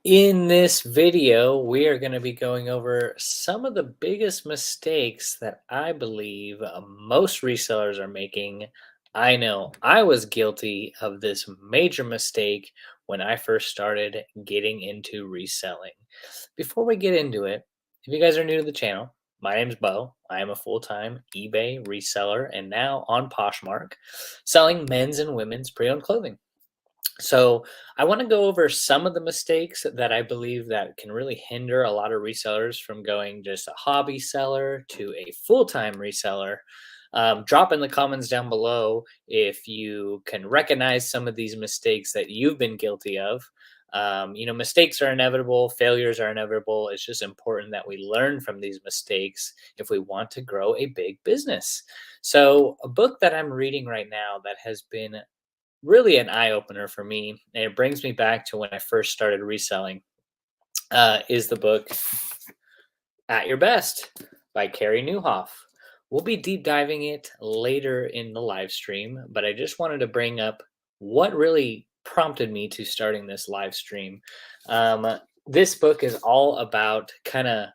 In this video, we are going to be going over some of the biggest mistakes that I believe most resellers are making. I know I was guilty of this major mistake when I first started getting into reselling. Before we get into it, if you guys are new to the channel, my name's Bo. I am a full-time eBay reseller and now on Poshmark, selling men's and women's pre-owned clothing. So I want to go over some of the mistakes that I believe that can really hinder a lot of resellers from going just a hobby seller to a full-time reseller. Drop in the comments down below if you can recognize some of these mistakes that you've been guilty of. Mistakes are inevitable, failures are inevitable. It's just important that we learn from these mistakes if we want to grow a big business. So, a book that I'm reading right now that has been really an eye opener for me, and it brings me back to when I first started reselling. Is the book "At Your Best" by Carrie Newhoff. We'll be deep diving it later in the live stream, but I just wanted to bring up what really prompted me to starting this live stream. This book is all about kind of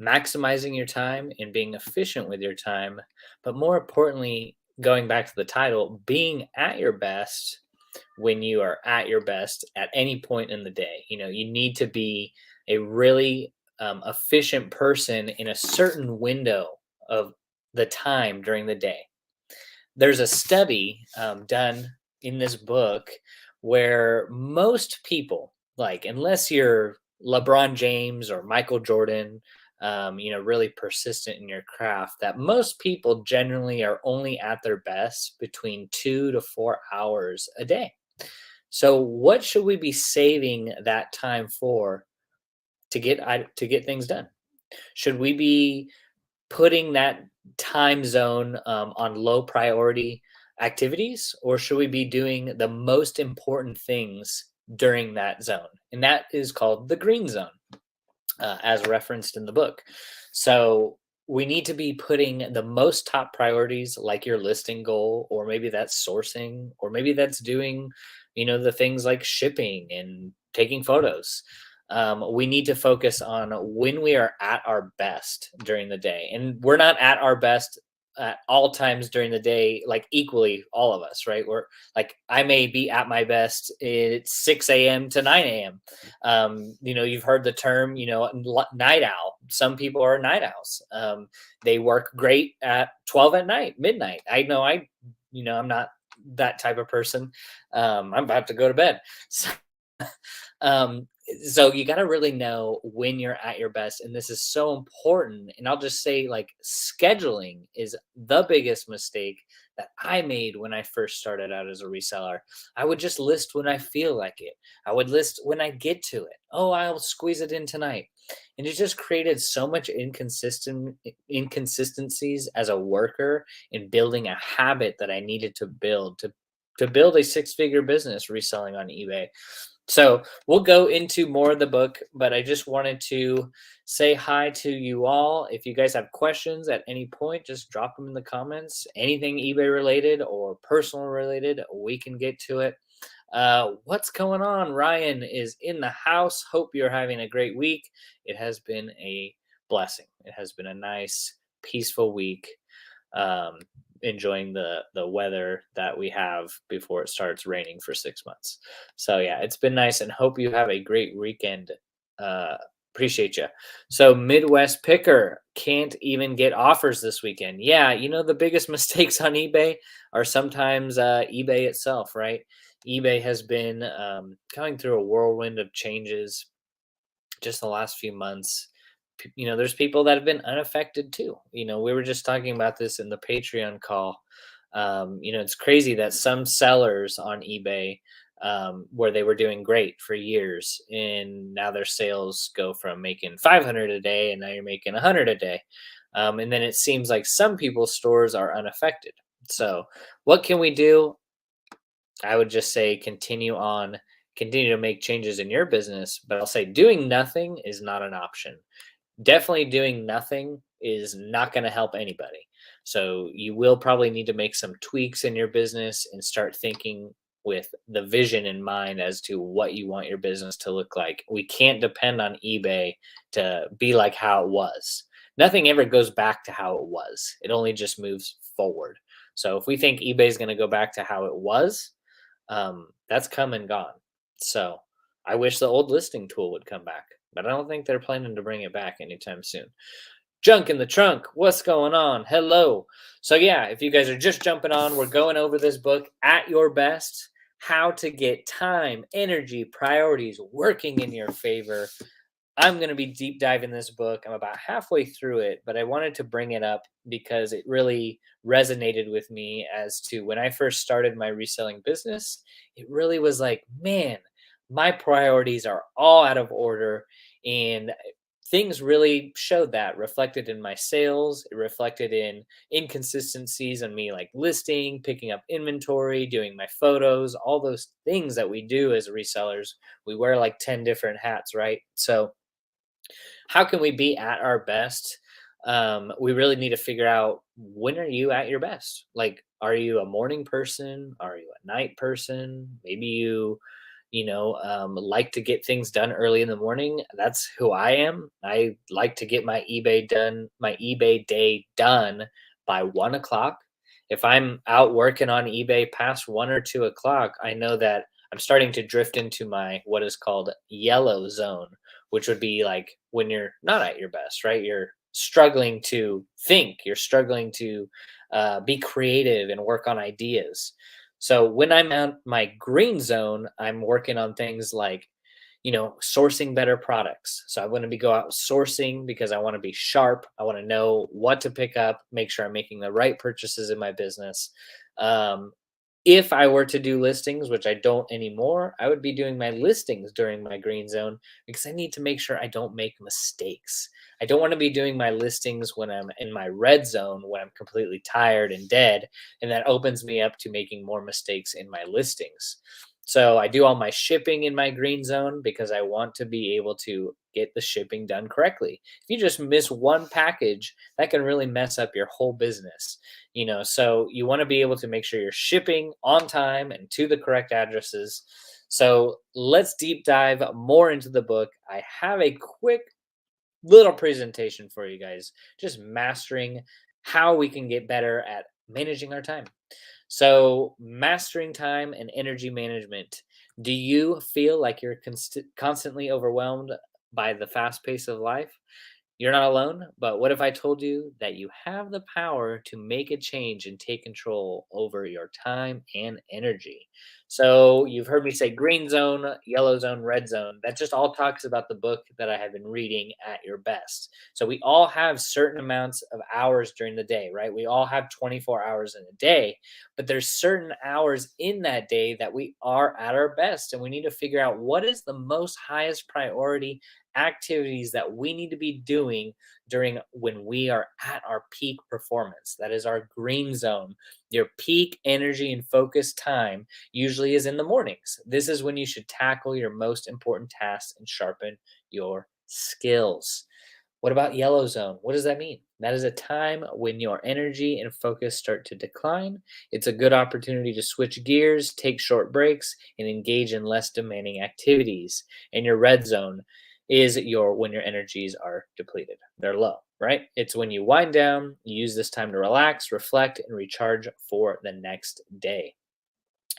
maximizing your time and being efficient with your time, but more importantly, going back to the title, being at your best when you are at your best at any point in the day. You need to be a really efficient person in a certain window of the time during the day. There's a study done in this book where most people, like, unless you're LeBron James or Michael Jordan, really persistent in your craft, that most people generally are only at their best between 2 to 4 hours a day. So, what should we be saving that time for to get things done? Should we be putting that time zone on low priority activities, or should we be doing the most important things during that zone? And that is called the green zone, as referenced in the book. So we need to be putting the most top priorities, like your listing goal, or maybe that's sourcing, or maybe that's doing, the things like shipping and taking photos. We need to focus on when we are at our best during the day. And we're not at our best at all times during the day, like equally, all of us, right? We're like, I may be at my best at 6 a.m. to 9 a.m. You've heard the term, night owl. Some people are night owls. They work great at 12 at night, midnight. I know I'm not that type of person. I'm about to go to bed. Um, so you got to really know when you're at your best, and this is so important. And I'll just say, like, scheduling is the biggest mistake that I made when I first started out as a reseller. I would just list when I feel like it. I would list when I get to it. Oh, I'll squeeze it in tonight. And it just created so much inconsistencies as a worker in building a habit that I needed to build to build a six-figure business reselling on eBay. So we'll go into more of the book, but I just wanted to say hi to you all. If you guys have questions at any point, just drop them in the comments. Anything eBay related or personal related, we can get to it. What's going on? Ryan is in the house. Hope you're having a great week. It has been a blessing. It has been a nice, peaceful week. Enjoying the weather that we have before it starts raining for 6 months. So yeah, it's been nice, and hope you have a great weekend. Appreciate you. So Midwest Picker can't even get offers this weekend. Yeah, the biggest mistakes on eBay are sometimes eBay itself, right? eBay has been going through a whirlwind of changes just the last few months. There's people that have been unaffected too. We were just talking about this in the Patreon call. It's crazy that some sellers on eBay, where they were doing great for years, and now their sales go from making 500 a day, and now you're making 100 a day. And then it seems like some people's stores are unaffected. So what can we do? I would just say continue to make changes in your business, but I'll say doing nothing is not an option. Definitely doing nothing is not going to help anybody. So you will probably need to make some tweaks in your business and start thinking with the vision in mind as to what you want your business to look like. We can't depend on eBay to be like how it was. Nothing ever goes back to how it was. It only just moves forward. So if we think eBay is going to go back to how it was, that's come and gone. So I wish the old listing tool would come back, but I don't think they're planning to bring it back anytime soon. Junk in the trunk, what's going on? Hello. So, yeah, if you guys are just jumping on, we're going over this book, At Your Best: How to Get Time, Energy, Priorities Working in Your Favor. I'm going to be deep diving this book. I'm about halfway through it, but I wanted to bring it up because it really resonated with me as to when I first started my reselling business. It really was like, man, my priorities are all out of order. And things really showed that reflected in my sales. It reflected in inconsistencies on me, like listing, picking up inventory, doing my photos, all those things that we do as resellers. We wear like 10 different hats, right? So, how can we be at our best? We really need to figure out, when are you at your best? Like, are you a morning person? Are you a night person? Maybe like to get things done early in the morning. That's who I am. I like to get my eBay day done by 1 o'clock. If I'm out working on eBay past 1 or 2 o'clock, I know that I'm starting to drift into my what is called yellow zone, which would be like when you're not at your best, right? You're struggling to think, you're struggling to be creative and work on ideas. So when I'm at my green zone, I'm working on things like, sourcing better products. So I want to be go out sourcing because I want to be sharp. I want to know what to pick up, make sure I'm making the right purchases in my business. Um, if I were to do listings, which I don't anymore, I would be doing my listings during my green zone because I need to make sure I don't make mistakes. I don't want to be doing my listings when I'm in my red zone, when I'm completely tired and dead, and that opens me up to making more mistakes in my listings. So I do all my shipping in my green zone because I want to be able to get the shipping done correctly. If you just miss one package, that can really mess up your whole business. So you want to be able to make sure you're shipping on time and to the correct addresses. So let's deep dive more into the book. I have a quick little presentation for you guys, just mastering how we can get better at managing our time. So, mastering time and energy management. Do you feel like you're constantly overwhelmed by the fast pace of life? You're not alone, but what if I told you that you have the power to make a change and take control over your time and energy? So, you've heard me say green zone, yellow zone, red zone. That just all talks about the book that I have been reading, At Your Best. So, we all have certain amounts of hours during the day, right? We all have 24 hours in a day, but there's certain hours in that day that we are at our best, and we need to figure out what is the most highest priority activities that we need to be doing during when we are at our peak performance. That is our green zone. Your peak energy and focus time usually is in the mornings. This is when you should tackle your most important tasks and sharpen your skills. What about yellow zone? What does that mean? That is a time when your energy and focus start to decline. It's a good opportunity to switch gears, take short breaks, and engage in less demanding activities. And your red zone is your when your energies are depleted. They're low, right? It's when you wind down, you use this time to relax, reflect, and recharge for the next day.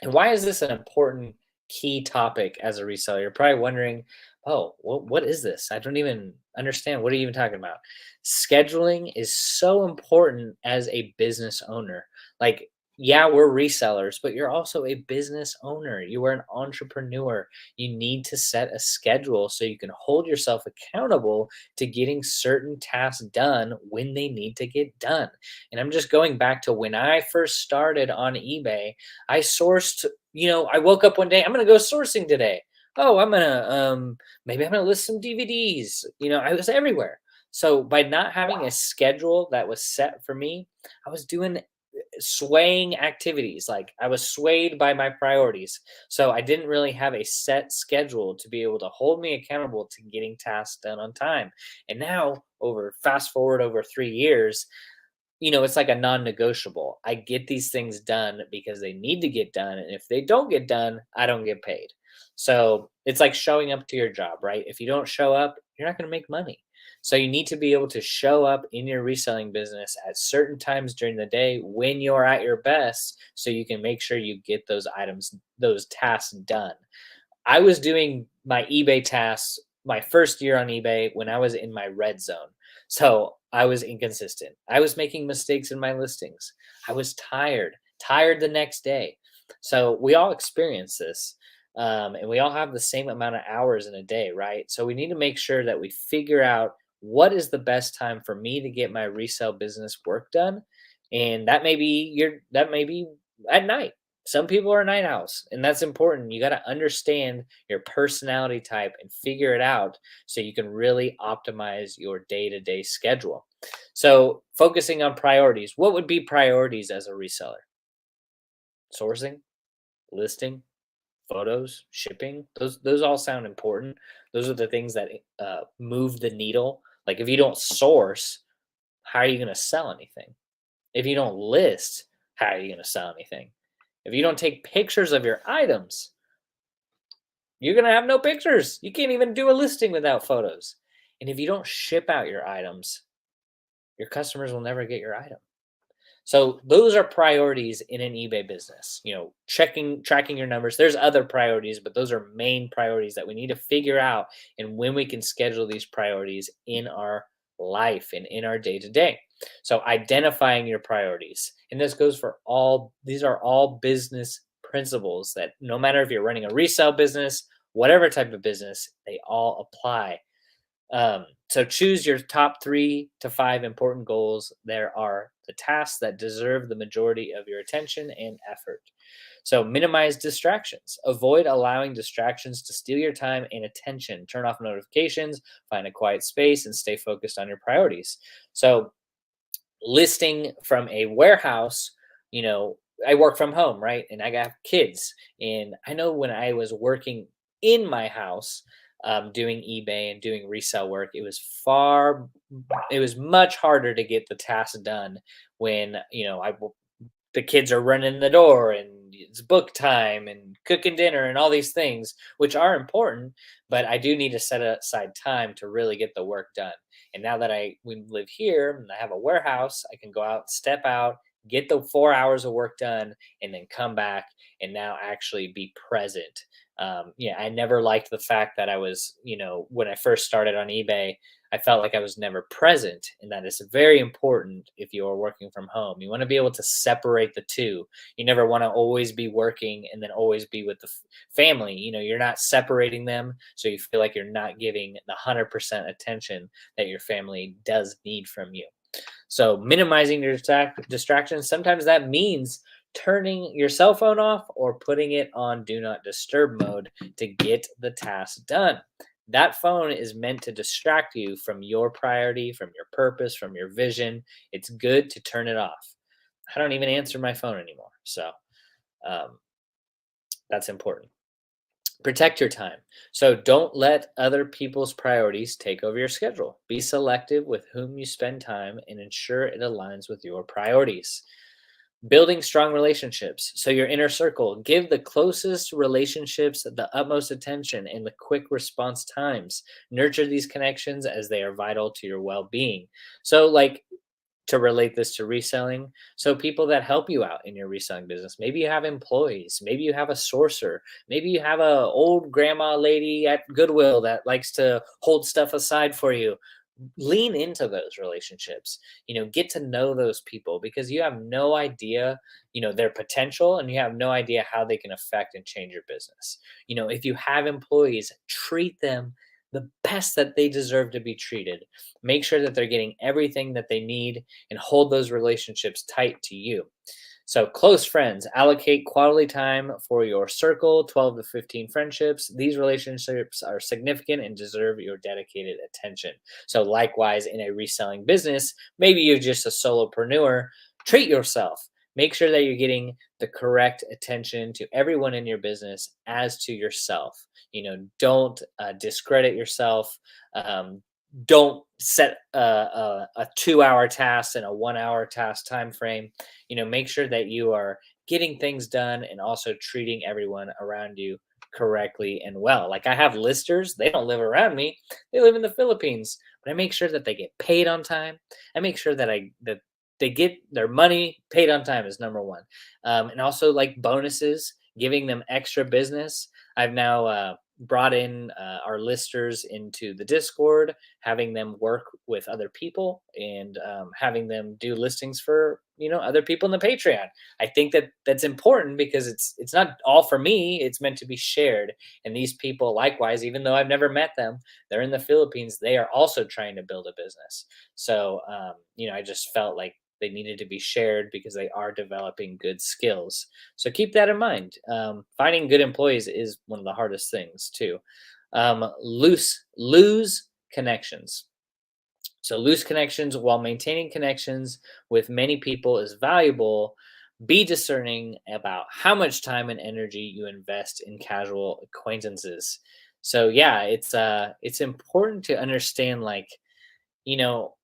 And why is this an important key topic as a reseller? You're probably wondering, oh, what is this? I don't even understand. What are you even talking about? Scheduling is so important as a business owner. Like, yeah, we're resellers, but you're also a business owner. You are an entrepreneur. You need to set a schedule so you can hold yourself accountable to getting certain tasks done when they need to get done. And I'm just going back to when I first started on eBay. I sourced, I woke up one day, I'm gonna go sourcing today. Oh, I'm gonna maybe I'm gonna list some DVDs. I was everywhere. So by not having a schedule that was set for me, I was doing swaying activities. Like I was swayed by my priorities. So I didn't really have a set schedule to be able to hold me accountable to getting tasks done on time. And now, over fast forward over 3 years, it's like a non-negotiable. I get these things done because they need to get done, and if they don't get done, I don't get paid. So it's like showing up to your job, right? If you don't show up, you're not going to make money. So you need to be able to show up in your reselling business at certain times during the day when you're at your best, so you can make sure you get those items, those tasks done. I was doing my eBay tasks my first year on eBay when I was in my red zone. So I was inconsistent. I was making mistakes in my listings. I was tired the next day. So we all experience this. And we all have the same amount of hours in a day, right? So we need to make sure that we figure out what is the best time for me to get my resale business work done. And that may be at night. Some people are night owls, and that's important. You got to understand your personality type and figure it out so you can really optimize your day-to-day schedule. So, focusing on priorities. What would be priorities as a reseller? Sourcing, listing, photos, shipping. Those all sound important. Those are the things that move the needle. Like if you don't source, how are you going to sell anything? If you don't list, how are you going to sell anything? If you don't take pictures of your items, you're going to have no pictures. You can't even do a listing without photos. And if you don't ship out your items, your customers will never get your item. So those are priorities in an eBay business. Tracking your numbers. There's other priorities, but those are main priorities that we need to figure out and when we can schedule these priorities in our life and in our day to day. So identifying your priorities. And this goes for these are all business principles that no matter if you're running a resale business, whatever type of business, they all apply. So choose your top 3 to 5 important goals. There are the tasks that deserve the majority of your attention and effort. So minimize distractions. Avoid allowing distractions to steal your time and attention. Turn off notifications, find a quiet space, and stay focused on your priorities. So listing from a warehouse, you know, I work from home, right? And I got kids. And I know when I was working in my house, doing eBay and doing resale work, it was much harder to get the task done when, the kids are running the door and it's book time and cooking dinner and all these things, which are important, but I do need to set aside time to really get the work done. And now that we live here and I have a warehouse, I can go out, step out, get the 4 hours of work done, and then come back and now actually be present. Yeah, I never liked the fact that when I first started on eBay, I felt like I was never present. And that is very important if you are working from home. You want to be able to separate the two. You never want to always be working and then always be with the family. You're not separating them. So you feel like you're not giving the 100% attention that your family does need from you. So minimizing your distractions, sometimes that means turning your cell phone off or putting it on do not disturb mode to get the task done. That phone is meant to distract you from your priority, from your purpose, from your vision. It's good to turn it off. I don't even answer my phone anymore. So um, that's important. Protect your time. So don't let other people's priorities take over your schedule. Be selective with whom you spend time and ensure it aligns with your priorities. Building strong relationships. So your inner circle, give the closest relationships the utmost attention and the quick response times. Nurture these connections as they are vital to your well-being. So like to relate this to reselling. So people that help you out in your reselling business. Maybe you have employees, maybe you have a sourcer, maybe you have a old grandma lady at Goodwill that likes to hold stuff aside for you. Lean into those relationships. Get to know those people because you have no idea, their potential, and you have no idea how they can affect and change your business. If you have employees, treat them the best that they deserve to be treated. Make sure that they're getting everything that they need and hold those relationships tight to you. So, close friends, allocate quality time for your circle, 12 to 15 friendships. These relationships are significant and deserve your dedicated attention. So, likewise, in a reselling business, maybe you're just a solopreneur, treat yourself. Make sure that you're getting the correct attention to everyone in your business as to yourself. Don't discredit yourself. don't set a 2 hour task and a 1 hour task time frame. Make sure that you are getting things done and also treating everyone around you correctly and well. Like, I have listers, they don't live around me, they live in the Philippines, but I make sure that they get paid on time. I make sure that they get their money paid on time is number one. And also, like, bonuses, giving them extra business. I've now brought in our listers into the Discord, having them work with other people, and having them do listings for other people in the Patreon. I think that that's important because it's not all for me, it's meant to be shared. And these people, likewise, even though I've never met them, they're in the Philippines, they are also trying to build a business. So I just felt like they needed to be shared because they are developing good skills. So keep that in mind. Finding good employees is one of the hardest things too. Lose connections. So lose connections while maintaining connections with many people is valuable. Be discerning about how much time and energy you invest in casual acquaintances. So yeah, it's important to understand, like, you know,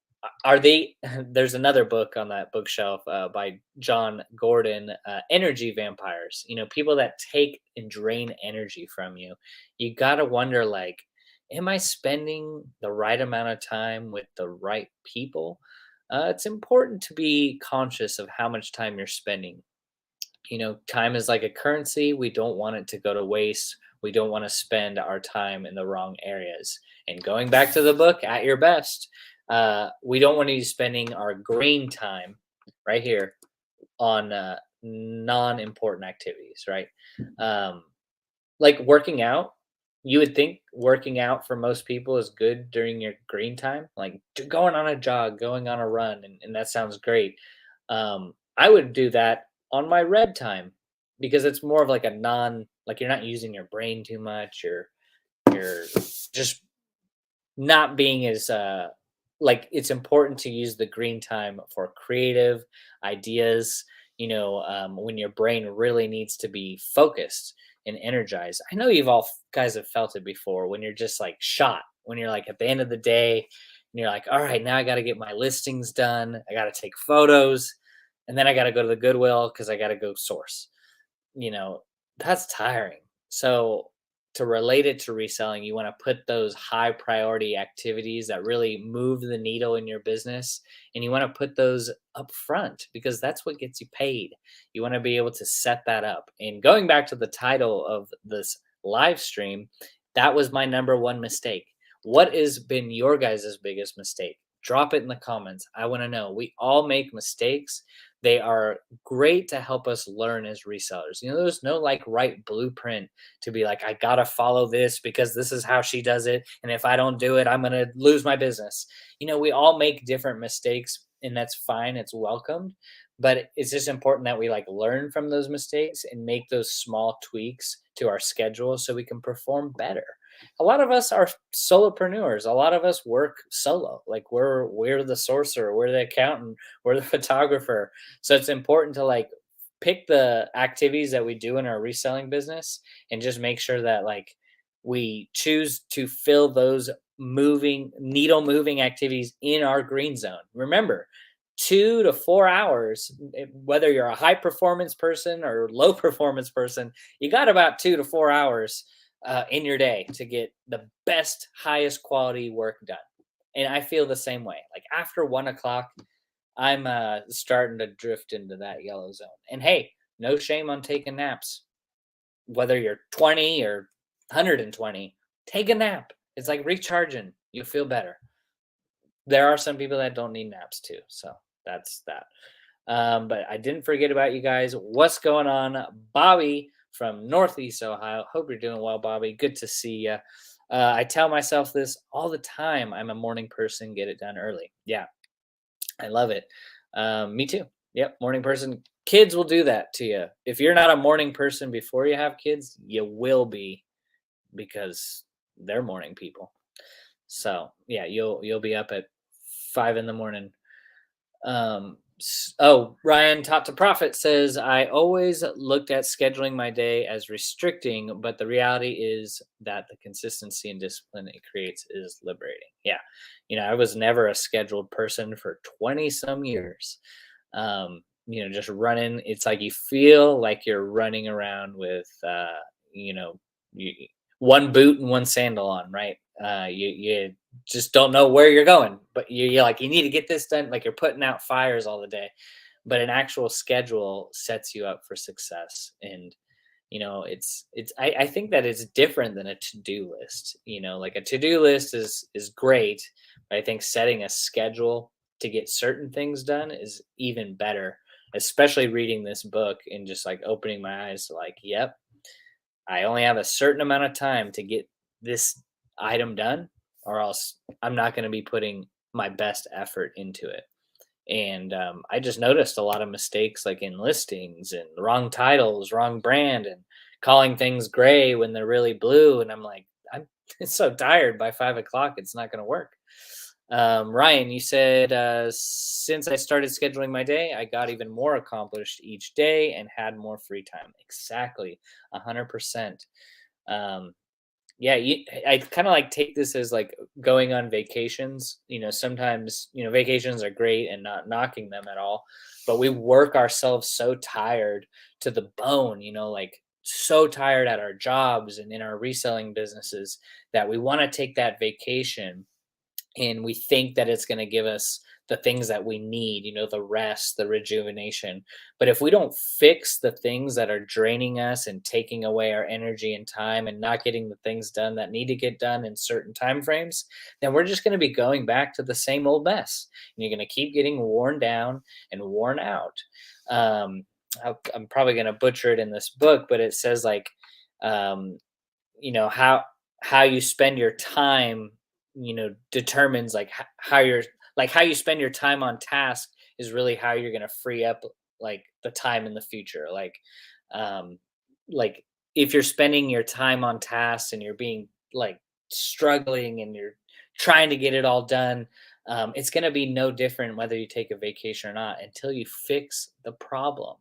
are they there's another book on that bookshelf by John Gordon, Energy Vampires. People that take and drain energy from you. You got to wonder, like, am I spending the right amount of time with the right people? It's important to be conscious of how much time you're spending. Time is like a currency. We don't want it to go to waste. We don't want to spend our time in the wrong areas. And going back to the book, At Your Best, we don't want to be spending our green time right here on non important activities, right? Um, like working out. You would think working out for most people is good during your green time, like going on a jog, going on a run, and that sounds great. I would do that on my red time because it's more of like a like, you're not using your brain too much. You're just not being as like, it's important to use the green time for creative ideas, when your brain really needs to be focused and energized. I know you've all guys have felt it before when you're just like shot, when you're like at the end of the day and you're like, all right, now I got to get my listings done, I got to take photos, and then I got to go to the Goodwill because I got to go source. you know, that's tiring. So to relate it to reselling, you want to put those high priority activities that really move the needle in your business, and you want to put those up front because that's what gets you paid. You want to be able to set that up. And going back to the title of this live stream, that was my number one mistake. What has been your guys' biggest mistake? Drop it in the comments. I want to know. We all make mistakes. They are great to help us learn as resellers. There's no like right blueprint to be like, I gotta follow this because this is how she does it. And if I don't do it, I'm gonna lose my business. We all make different mistakes, and that's fine. It's welcomed. But it's just important that we like learn from those mistakes and make those small tweaks to our schedule so we can perform better. A lot of us are solopreneurs. A lot of us work solo. Like, we're the sourcer, we're the accountant, we're the photographer. So it's important to like pick the activities that we do in our reselling business and just make sure that like we choose to fill those needle moving activities in our green zone. Remember, 2 to 4 hours, whether you're a high performance person or low performance person, you got about 2 to 4 hours in your day to get the best, highest quality work done. And I feel the same way. Like, after 1 o'clock, I'm starting to drift into that yellow zone. And hey, no shame on taking naps. Whether you're 20 or 120, take a nap. It's like recharging. You'll feel better. There are some people that don't need naps too. So that's that. But I didn't forget about you guys. What's going on? Bobby from Northeast Ohio. Hope you're doing well, Bobby. Good to see you. I tell myself this all the time. I'm a morning person. Get it done early. Yeah, I love it. Me too. Yep, morning person. Kids will do that to you. If you're not a morning person before you have kids, you will be, because they're morning people. So yeah, you'll be up at 5 in the morning. Oh, Ryan Top to Profit says, I always looked at scheduling my day as restricting, but the reality is that the consistency and discipline it creates is liberating. Yeah. I was never a scheduled person for 20 some years. Just running. It's like you feel like you're running around with, you know, you, one boot and one sandal on, right? You just don't know where you're going, but you're like, you need to get this done. Like you're putting out fires all the day, but an actual schedule sets you up for success. And, I think that it's different than a to-do list. Like a to-do list is great, but I think setting a schedule to get certain things done is even better, especially reading this book and just like opening my eyes to like, yep, I only have a certain amount of time to get this item done, or else I'm not going to be putting my best effort into it. And I just noticed a lot of mistakes like in listings and wrong titles, wrong brand, and calling things gray when they're really blue. And I'm like, I'm so tired by 5 o'clock, it's not going to work. Ryan, you said, since I started scheduling my day, I got even more accomplished each day and had more free time. Exactly, 100%. Um, yeah, I kind of like take this as like going on vacations. Sometimes, vacations are great and not knocking them at all, but we work ourselves so tired to the bone, like so tired at our jobs and in our reselling businesses that we want to take that vacation and we think that it's going to give us the things that we need, the rest, the rejuvenation. But if we don't fix the things that are draining us and taking away our energy and time and not getting the things done that need to get done in certain time frames, then we're just going to be going back to the same old mess. And you're going to keep getting worn down and worn out. Um, I'm probably going to butcher it in this book, but it says like, um, how you spend your time determines like how you're like how you spend your time on task is really how you're going to free up like the time in the future, um like if you're spending your time on tasks and you're being like struggling and you're trying to get it all done, it's going to be no different whether you take a vacation or not until you fix the problem,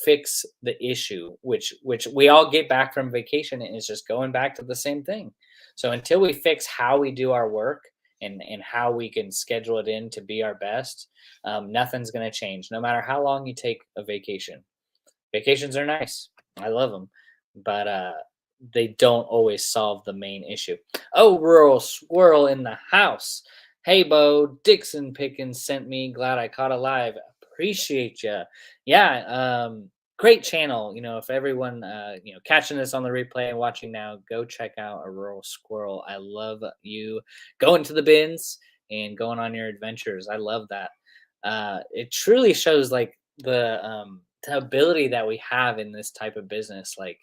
fix the issue, which we all get back from vacation and it's just going back to the same thing. So until we fix how we do our work and how we can schedule it in to be our best, nothing's going to change no matter how long you take a vacation. Vacations are nice, I love them, but they don't always solve the main issue. Oh, rural squirrel in the house. Hey, Bo, Dixon Pickens sent me. Glad I caught alive. Appreciate you. Yeah, great channel. If everyone, catching this on the replay and watching now, go check out a rural squirrel. I love you going to the bins and going on your adventures. I love that. It truly shows like the ability that we have in this type of business. Like,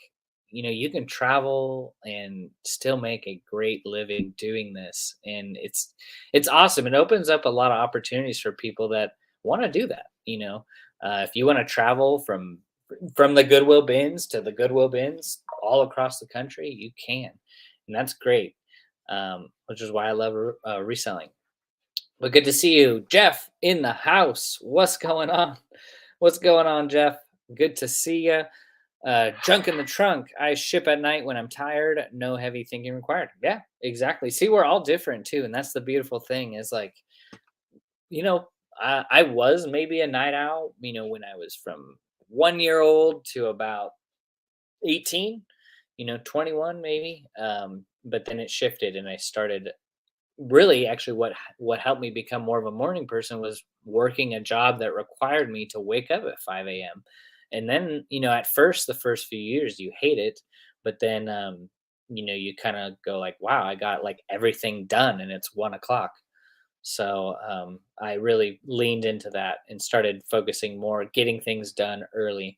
you can travel and still make a great living doing this, and it's awesome. It opens up a lot of opportunities for people that want to do that. If you want to travel from the Goodwill bins to the Goodwill bins all across the country, you can, and that's great. Which is why I love reselling. But good to see you, Jeff, in the house. What's going on? What's going on, Jeff? Good to see you. Junk in the trunk. I ship at night when I'm tired. No heavy thinking required. Yeah, exactly. See, we're all different too, and that's the beautiful thing. Is like, you know, I was maybe a night owl. When I was from 1 year old to about 18. 21 maybe. But then it shifted, and I started really actually what helped me become more of a morning person was working a job that required me to wake up at 5 a.m. And then, at first, the first few years you hate it, but then you kind of go like, wow, I got like everything done and it's 1 o'clock. So I really leaned into that and started focusing more getting things done early.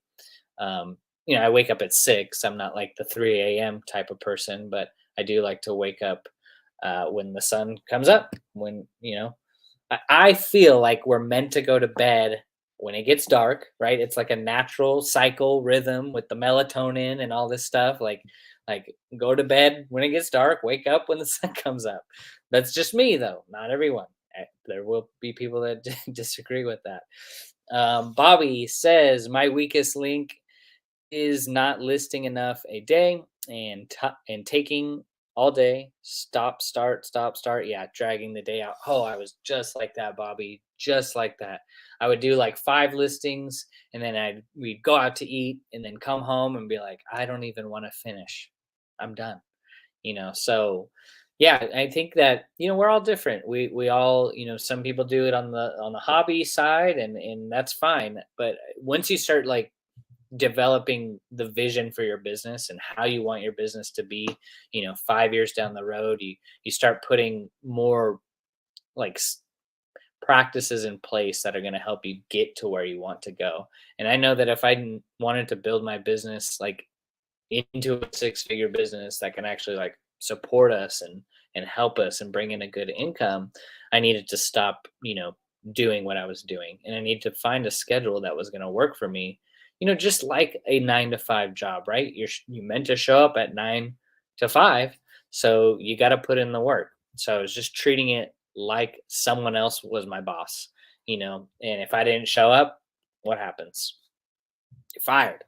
um, I wake up at 6. I'm not like the 3 a.m. type of person, but I do like to wake up when the sun comes up. When I feel like we're meant to go to bed when it gets dark, right? It's like a natural cycle rhythm with the melatonin and all this stuff. Like go to bed when it gets dark, wake up when the sun comes up. That's just me though, not everyone. there will be people that disagree with that. Bobby says, my weakest link is not listing enough a day and taking all day. Stop, start, stop, start. Yeah, dragging the day out. Oh, I was just like that, Bobby. Just like that. I would do like 5 listings, and then we'd go out to eat, and then come home and be like, I don't even want to finish. I'm done. So yeah, I think that we're all different. We all, some people do it on the hobby side, and that's fine. But once you start like developing the vision for your business and how you want your business to be 5 years down the road, you start putting more like practices in place that are going to help you get to where you want to go. And I know that if wanted to build my business like into a six-figure business that can actually like support us and help us and bring in a good income, I needed to stop, doing what I was doing, and I need to find a schedule that was going to work for me. Just like a 9 to 5 job, right? You meant to show up at 9 to 5, so you got to put in the work. So I was just treating it like someone else was my boss, and if I didn't show up, what happens? You're fired.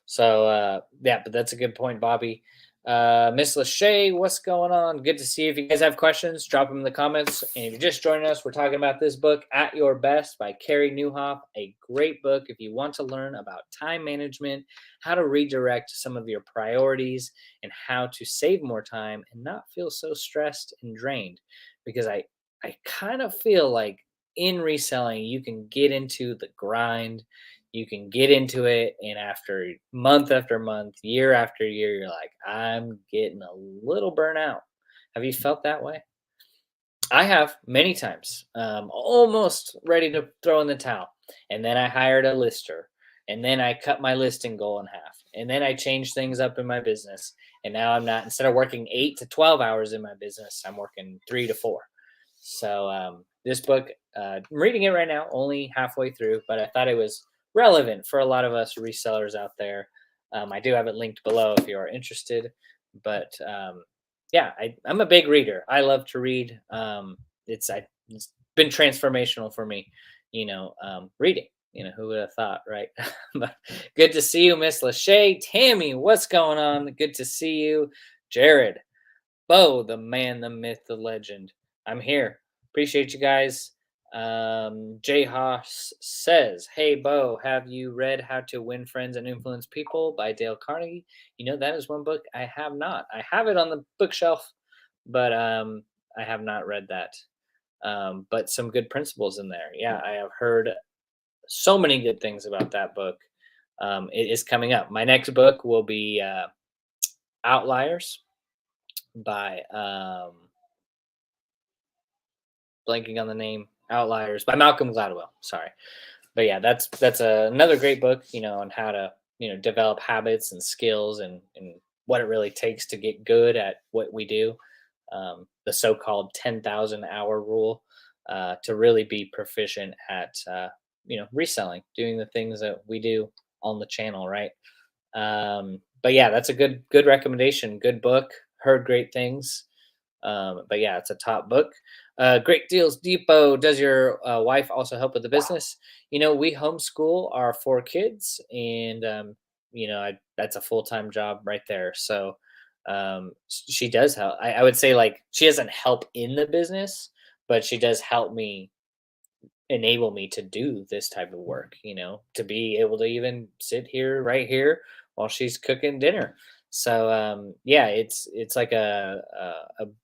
So yeah, but that's a good point, Bobby. Miss Lachey, what's going on? Good to see you. If you guys have questions, drop them in the comments. And if you're just joining us, we're talking about this book, At Your Best by Carrie Newhoff. A great book if you want to learn about time management, how to redirect some of your priorities, and how to save more time and not feel so stressed and drained. Because I kind of feel like in reselling, you can get into the grind, you can get into it, and after month, year after year, you're like, I'm getting a little burnout. Have you felt that way? I have many times, almost ready to throw in the towel. And then I hired a lister. And then I cut my listing goal in half. And then I changed things up in my business. And now I'm not, instead of working 8 to 12 hours in my business, I'm working 3 to 4. So this book, I'm reading it right now, only halfway through, but I thought it was relevant for a lot of us resellers out there. I do have it linked below if you are interested. But yeah, I'm a big reader. I love to read. It's been transformational for me, reading. Who would have thought, right? But good to see you, Miss Lachey. Tammy, what's going on? Good to see you. Jared, Bo, the man, the myth, the legend. I'm here. Appreciate you guys. Jay Haas says, hey, Bo, have you read How to Win Friends and Influence People by Dale Carnegie? That is one book I have not. I have it on the bookshelf, but I have not read that. But some good principles in there. Yeah, I have heard so many good things about that book. It is coming up. My next book will be Outliers by blanking on the name. Outliers by Malcolm Gladwell. Sorry, but yeah, that's another great book. On how to develop habits and skills and what it really takes to get good at what we do. The so-called 10,000 hour rule, to really be proficient at reselling, doing the things that we do on the channel, right? But yeah, that's a good recommendation. Good book. Heard great things. But yeah, it's a top book. Great Deals Depot. Does your wife also help with the business? We homeschool our 4 kids, and that's a full-time job right there. So she does help. I would say like she doesn't help in the business, but she does help me, enable me to do this type of work, to be able to even sit here right here while she's cooking dinner. So yeah, it's like a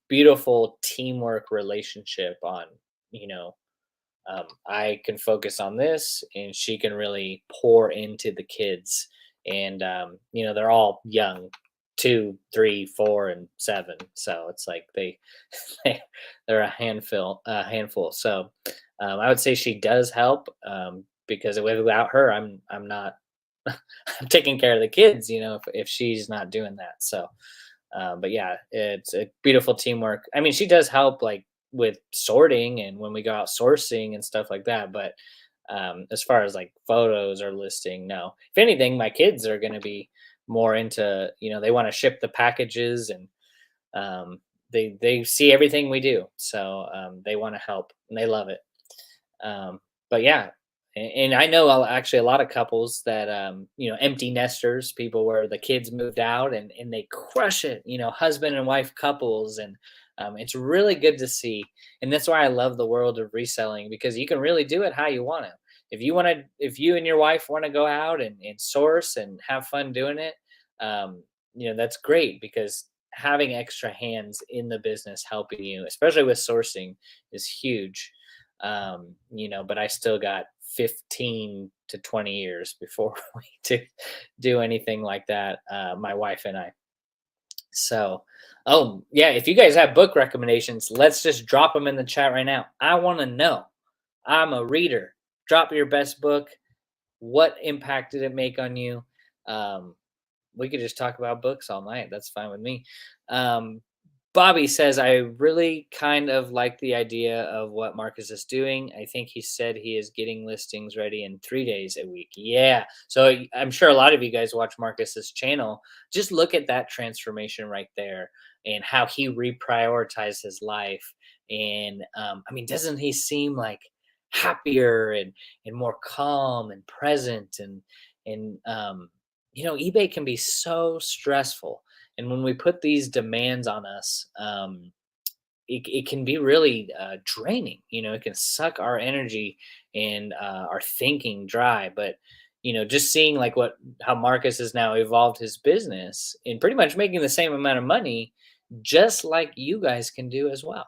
beautiful teamwork relationship on, you know, I can focus on this and she can really pour into the kids. And they're all young, 2, 3, 4, and 7. So it's like they're a handful. So I would say she does help, because without her, I'm not I'm taking care of the kids, if she's not doing that. So but yeah, it's a beautiful teamwork. I mean, she does help like with sorting and when we go out sourcing and stuff like that. But as far as like photos or listing, no. If anything, my kids are going to be more into, they want to ship the packages and they see everything we do, so they want to help and they love it. But yeah, and I know actually a lot of couples that empty nesters, people where the kids moved out and they crush it, husband and wife couples, and it's really good to see. And that's why I love the world of reselling, because you can really do it how you want to. If you and your wife want to go out and source and have fun doing it, um, that's great, because having extra hands in the business helping you, especially with sourcing, is huge. But I still got 15 to 20 years before we do anything like that, my wife and I. So, oh, yeah, if you guys have book recommendations, let's just drop them in the chat right now. I want to know. I'm a reader. Drop your best book. What impact did it make on you? Um, we could just talk about books all night. That's fine with me. Um, Bobby says, I really kind of like the idea of what Marcus is doing. I think he said he is getting listings ready in 3 days a week. Yeah. So I'm sure a lot of you guys watch Marcus's channel. Just look at that transformation right there and how he reprioritized his life. And I mean, doesn't he seem like happier and more calm and present and eBay can be so stressful, and when we put these demands on us, it can be really draining. It can suck our energy and our thinking dry. But just seeing like what how Marcus has now evolved his business and pretty much making the same amount of money, just like you guys can do as well.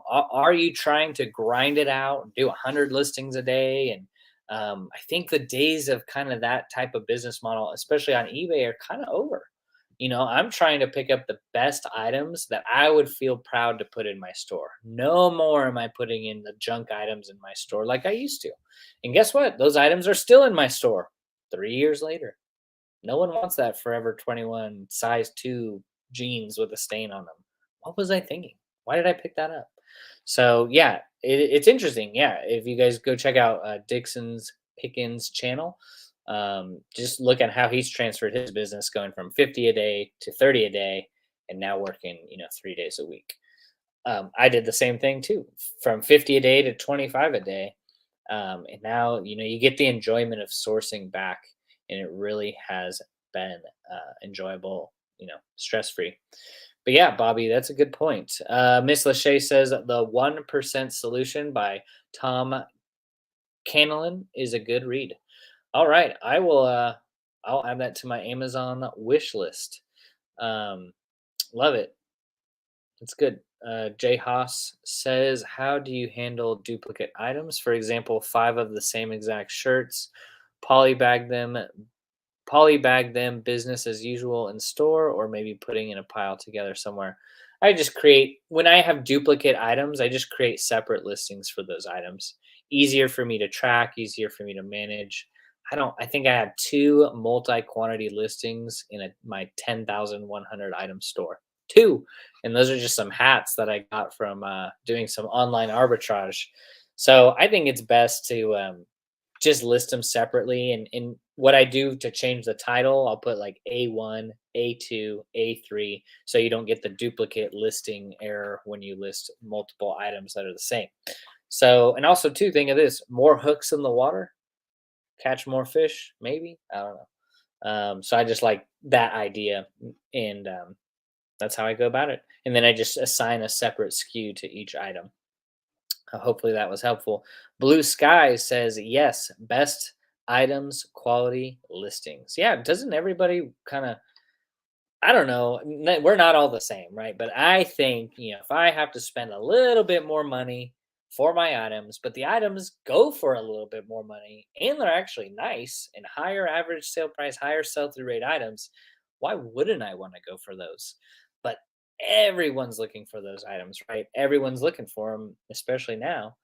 Are you trying to grind it out and do 100 listings a day? And I think the days of kind of that type of business model, especially on eBay, are kind of over. I'm trying to pick up the best items that I would feel proud to put in my store. No more am I putting in the junk items in my store like I used to. And guess what? Those items are still in my store 3 years later. No one wants that Forever 21 size 2 jeans with a stain on them. What was I thinking? Why did I pick that up? So, yeah, it's interesting. Yeah, if you guys go check out Dixon's Pickens channel, just look at how he's transferred his business going from 50 a day to 30 a day and now working, 3 days a week. I did the same thing too, from 50 a day to 25 a day. And now, you get the enjoyment of sourcing back, and it really has been enjoyable, stress free. But yeah, Bobby, that's a good point. Miss Lachey says The 1% Solution by Tom Canelin is a good read. All right, I'll add that to my Amazon wish list. Love it. It's good. Jay Haas says, how do you handle duplicate items? For example, 5 of the same exact shirts, polybag them, business as usual in store, or maybe putting in a pile together somewhere. I just create, when I have duplicate items, I just create separate listings for those items. Easier for me to track, easier for me to manage. I think I have 2 multi-quantity listings in my 10,100 item store. 2. And those are just some hats that I got from doing some online arbitrage. So I think it's best to just list them separately. And what I do to change the title, I'll put like A1, A2, A3, so you don't get the duplicate listing error when you list multiple items that are the same. So, and also too, think of this: more hooks in the water, catch more fish, maybe. I don't know. So I just like that idea, and that's how I go about it. And then I just assign a separate SKU to each item. Hopefully that was helpful. Blue Sky says, yes, best items, quality listings. Yeah, doesn't everybody kind of, I don't know, we're not all the same, right? But I think, if I have to spend a little bit more money for my items, but the items go for a little bit more money and they're actually nice and higher average sale price, higher sell through rate items, why wouldn't I want to go for those? But everyone's looking for those items, right? Everyone's looking for them, especially now,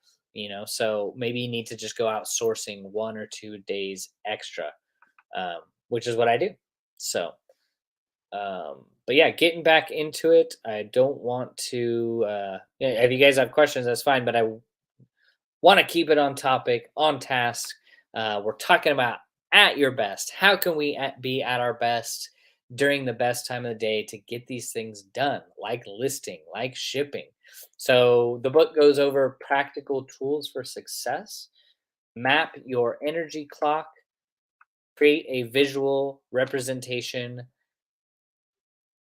so maybe you need to just go out sourcing 1 or 2 days extra, which is what I do. So, but yeah, getting back into it. I don't want to, yeah, if you guys have questions, that's fine, but I want to keep it on topic, on task. We're talking about at your best. How can we be at our best? during the best time of the day to get these things done, like listing, like shipping. So the book goes over practical tools for success, map your energy clock, create a visual representation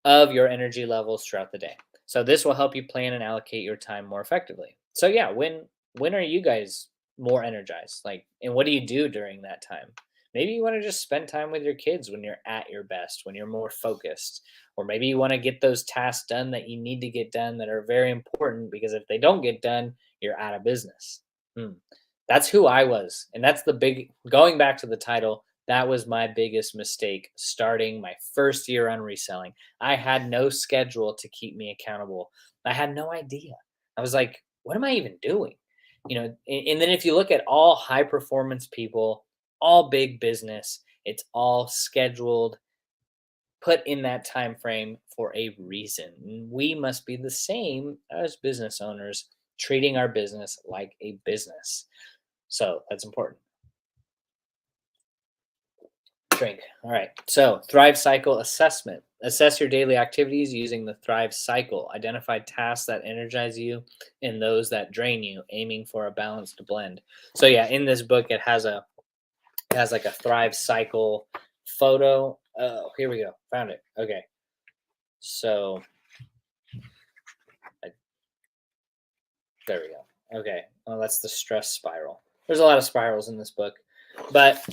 of your energy levels throughout the day. So this will help you plan and allocate your time more effectively. So yeah, when are you guys more energized? Like, and what do you do during that time? Maybe you want to just spend time with your kids when you're at your best, when you're more focused. Or maybe you want to get those tasks done that you need to get done that are very important, because if they don't get done, you're out of business. Hmm. That's who I was. And that's the big, going back to the title, that was my biggest mistake starting my first year on reselling. I had no schedule to keep me accountable. I had no idea. I was like, what am I even doing? And then if you look at all high performance people, all big business, it's all scheduled, put in that time frame for a reason. And we must be the same as business owners, treating our business like a business. So that's important. Drink. All right. So, Thrive Cycle assessment. Assess your daily activities using the Thrive Cycle. Identify tasks that energize you and those that drain you, aiming for a balanced blend. So, yeah, in this book, it has like a Thrive Cycle photo. Oh, here we go. Found it. Okay. So, I, there we go. Okay. Oh, that's the stress spiral. There's a lot of spirals in this book, but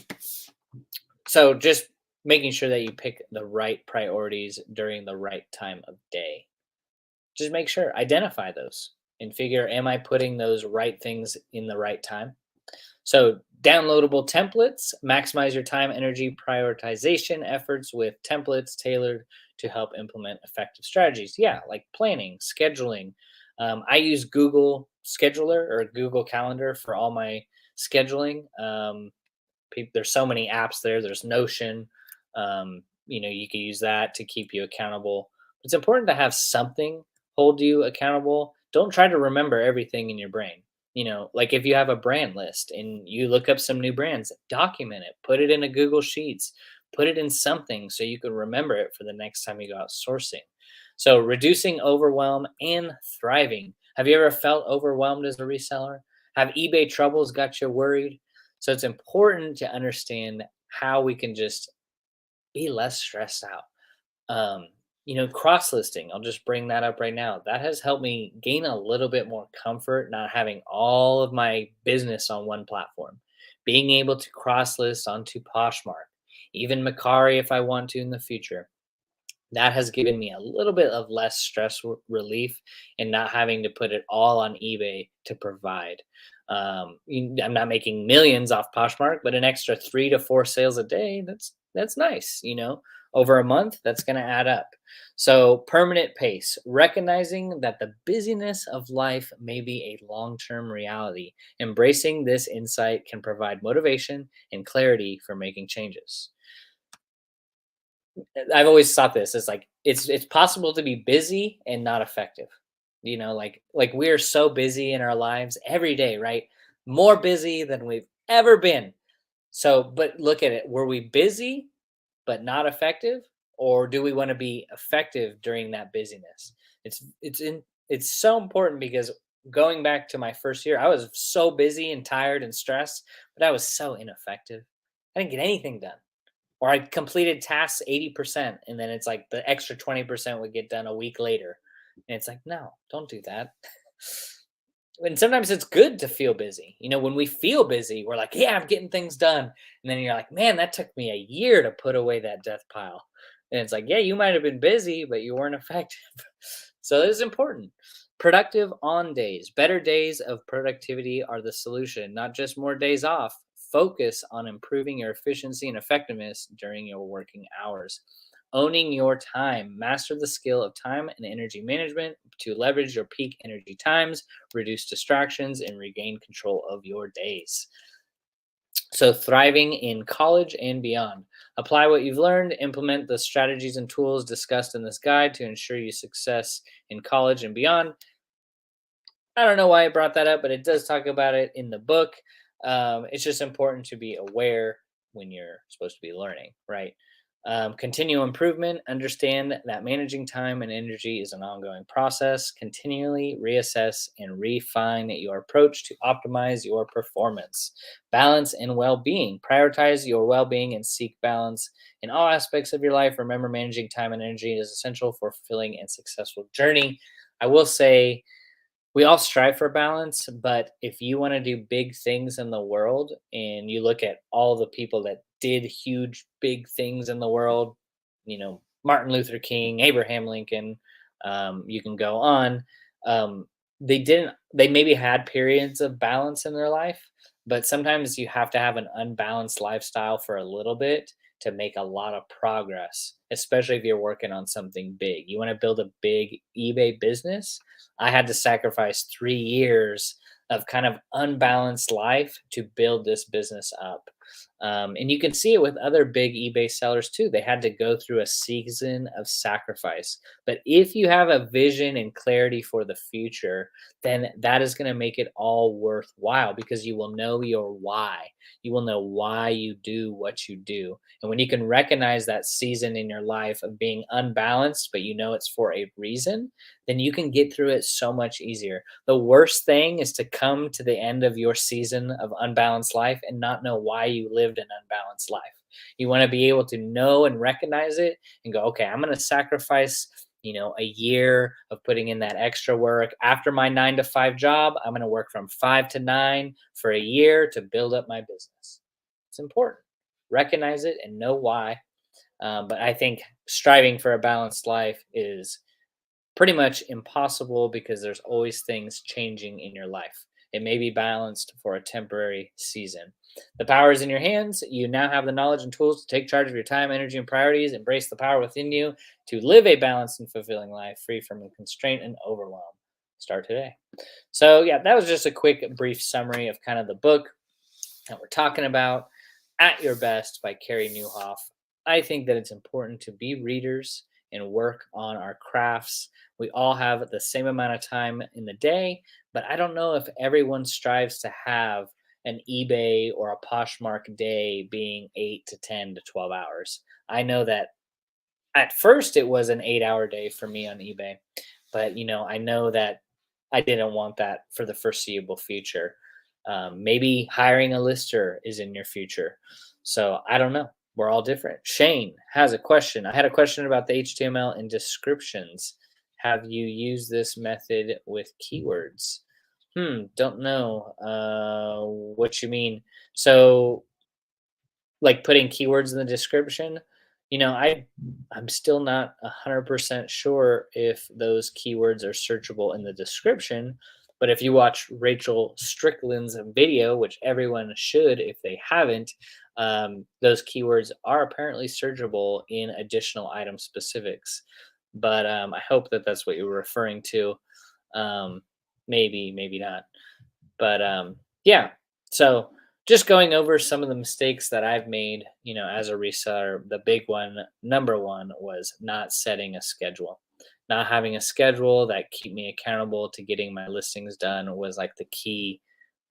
so just making sure that you pick the right priorities during the right time of day. Just make sure, identify those and figure, am I putting those right things in the right time? So, downloadable templates, maximize your time, energy, prioritization efforts with templates tailored to help implement effective strategies. Yeah, like planning, scheduling. I use Google Scheduler or Google Calendar for all my scheduling. There's so many apps there. There's Notion. You can use that to keep you accountable. It's important to have something hold you accountable. Don't try to remember everything in your brain. Like if you have a brand list and you look up some new brands, document it, put it in a Google Sheets, put it in something so you can remember it for the next time you go out sourcing. So, reducing overwhelm and thriving. Have you ever felt overwhelmed as a reseller? Have eBay troubles got you worried? So it's important to understand how we can just be less stressed out. Cross listing, I'll just bring that up right now. That has helped me gain a little bit more comfort not having all of my business on one platform. Being able to cross list onto Poshmark, even Macari if I want to in the future. That has given me a little bit of less stress relief and not having to put it all on eBay to provide. I'm not making millions off Poshmark, but an extra 3 to 4 sales a day, that's nice. Over a month, that's going to add up. So, permanent pace, recognizing that the busyness of life may be a long term reality. Embracing this insight can provide motivation and clarity for making changes. I've always thought this. It's like it's possible to be busy and not effective. Like we're so busy in our lives every day, right? More busy than we've ever been. So, but look at it. Were we busy but not effective, or do we want to be effective during that busyness? It's so important because going back to my first year, I was so busy and tired and stressed, but I was so ineffective. I didn't get anything done, or I completed tasks 80%, and then it's like the extra 20% would get done a week later. And it's like, no, don't do that. And sometimes it's good to feel busy. When we feel busy, we're like, yeah, I'm getting things done. And then you're like, man, that took me a year to put away that death pile. And it's like, yeah, you might have been busy, but you weren't effective. So it's important. Productive on days. Better days of productivity are the solution, not just more days off. Focus on improving your efficiency and effectiveness during your working hours. Owning your time. Master the skill of time and energy management to leverage your peak energy times, reduce distractions, and regain control of your days. So, thriving in college and beyond. Apply what you've learned, implement the strategies and tools discussed in this guide to ensure you success in college and beyond. I don't know why I brought that up, but it does talk about it in the book. It's just important to be aware when you're supposed to be learning, right? Continual improvement. Understand that managing time and energy is an ongoing process. Continually reassess and refine your approach to optimize your performance. Balance and well being. Prioritize your well being and seek balance in all aspects of your life. Remember, managing time and energy is essential for fulfilling and successful journey. I will say, we all strive for balance, but if you want to do big things in the world and you look at all the people that did huge big things in the world, Martin Luther King, Abraham Lincoln, you can go on. um, they maybe had periods of balance in their life, but sometimes you have to have an unbalanced lifestyle for a little bit to make a lot of progress, especially if you're working on something big. You want to build a big eBay business. I had to sacrifice 3 years of kind of unbalanced life to build this business up. And you can see it with other big eBay sellers too. They had to go through a season of sacrifice. But if you have a vision and clarity for the future, then that is going to make it all worthwhile because you will know your why. You will know why you do what you do. And when you can recognize that season in your life of being unbalanced, but you know it's for a reason, then you can get through it so much easier. The worst thing is to come to the end of your season of unbalanced life and not know why you lived an unbalanced life. You want to be able to know and recognize it and go, okay, I'm going to sacrifice, a year of putting in that extra work. After my 9 to 5 job, I'm going to work from 5 to 9 for a year to build up my business. It's important. Recognize it and know why. But I think striving for a balanced life is pretty much impossible because there's always things changing in your life. It may be balanced for a temporary season. The power is in your hands. You now have the knowledge and tools to take charge of your time, energy, and priorities. Embrace the power within you to live a balanced and fulfilling life free from the constraint and overwhelm. Start today. So, yeah, that was just a quick, brief summary of kind of the book that we're talking about, At Your Best by Carrie Newhoff. I think that it's important to be readers and work on our crafts. We all have the same amount of time in the day, but I don't know if everyone strives to have an eBay or a Poshmark day being 8 to 10 to 12 hours. I know that at first it was an 8-hour day for me on eBay, but I know that I didn't want that for the foreseeable future. Maybe hiring a lister is in your future. So I don't know. We're all different. Shane has a question. I had a question about the HTML and descriptions. Have you used this method with keywords? Don't know what you mean. So, like putting keywords in the description, I'm still not 100% sure if those keywords are searchable in the description. But if you watch Rachel Strickland's video, which everyone should if they haven't, those keywords are apparently searchable in additional item specifics. But I hope that that's what you're referring to. Um, maybe not. But yeah, so just going over some of the mistakes that I've made, as a reseller, the big one, number one, was not setting a schedule. Not having a schedule that keep me accountable to getting my listings done was like the key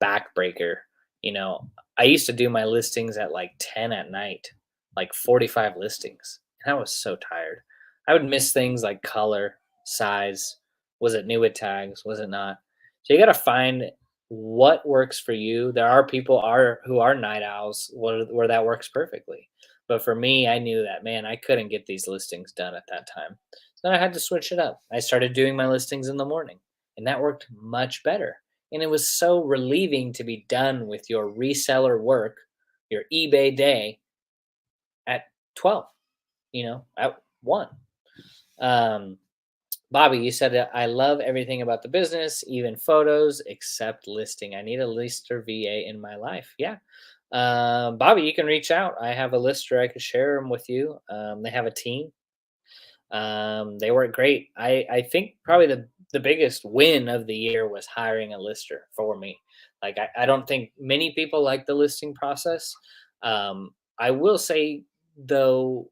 backbreaker. You know, I used to do my listings at like 10 at night, like 45 listings. And I was so tired. I would miss things like color, size. Was it new with tags? Was it not? So you got to find what works for you. There are people who are night owls where that works perfectly. But for me, I knew that, man, I couldn't get these listings done at that time. So I had to switch it up. I started doing my listings in the morning, and that worked much better. And it was so relieving to be done with your reseller work, your eBay day at 12, at 1. Um, Bobby, you said that I love everything about the business, even photos, except listing. I need a lister VA in my life. Yeah. Bobby, you can reach out. I have a lister. I could share them with you. They have a team. They work great. I think probably the biggest win of the year was hiring a lister for me. Like I don't think many people like the listing process. I will say though,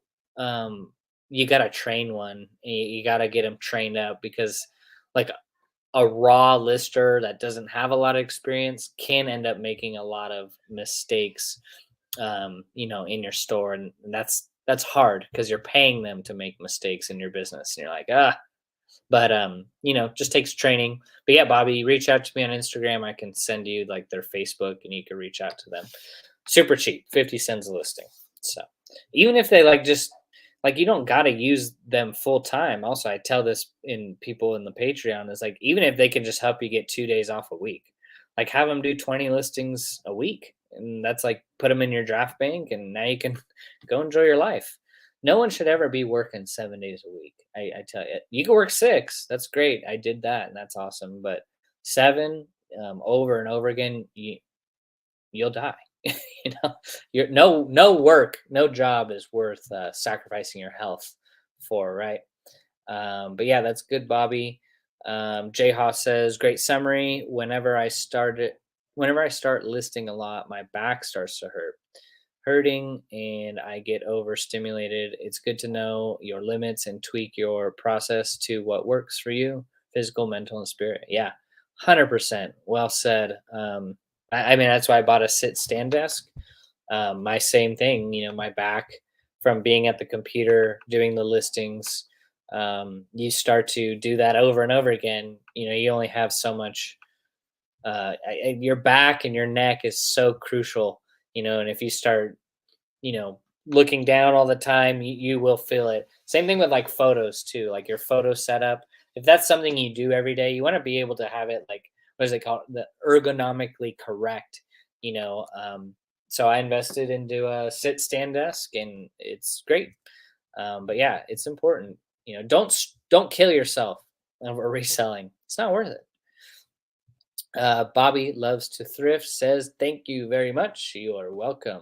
you gotta train one. You gotta get them trained up because like a raw lister that doesn't have a lot of experience can end up making a lot of mistakes, in your store, and that's that's hard because you're paying them to make mistakes in your business, and you're like, ah. But just takes training. But yeah, Bobby, reach out to me on Instagram. I can send you like their Facebook, and you can reach out to them. Super cheap, 50 cents a listing. So even if they like just like you don't gotta use them full time. Also, I tell this in people in the Patreon is like even if they can just help you get 2 days off a week, like have them do 20 listings a week. And that's like put them in your draft bank and now you can go enjoy your life. No one should ever be working 7 days a week. I tell you, you can work six. That's great. I did that and that's awesome. But seven over and over again, you'll die. you know, you're no work, no job is worth sacrificing your health for, right? But yeah, that's good, Bobby. Jay Haas says, great summary. Whenever I start listing a lot, my back starts to hurting and I get overstimulated. It's good to know your limits and tweak your process to what works for you, physical, mental, and spirit. Yeah, 100%. Well said. I mean, that's why I bought a sit stand desk. My same thing, my back from being at the computer doing the listings. You start to do that over and over again. You only have so much. Your back and your neck is so crucial, and if you start looking down all the time, you will feel it. Same thing with like photos too, like your photo setup. If that's something you do every day, you want to be able to have it like, what is it called? The ergonomically correct, you know. So I invested into a sit stand desk and it's great. But yeah, it's important. Don't kill yourself over reselling. It's not worth it. Bobby loves to thrift says, thank you very much. You are welcome.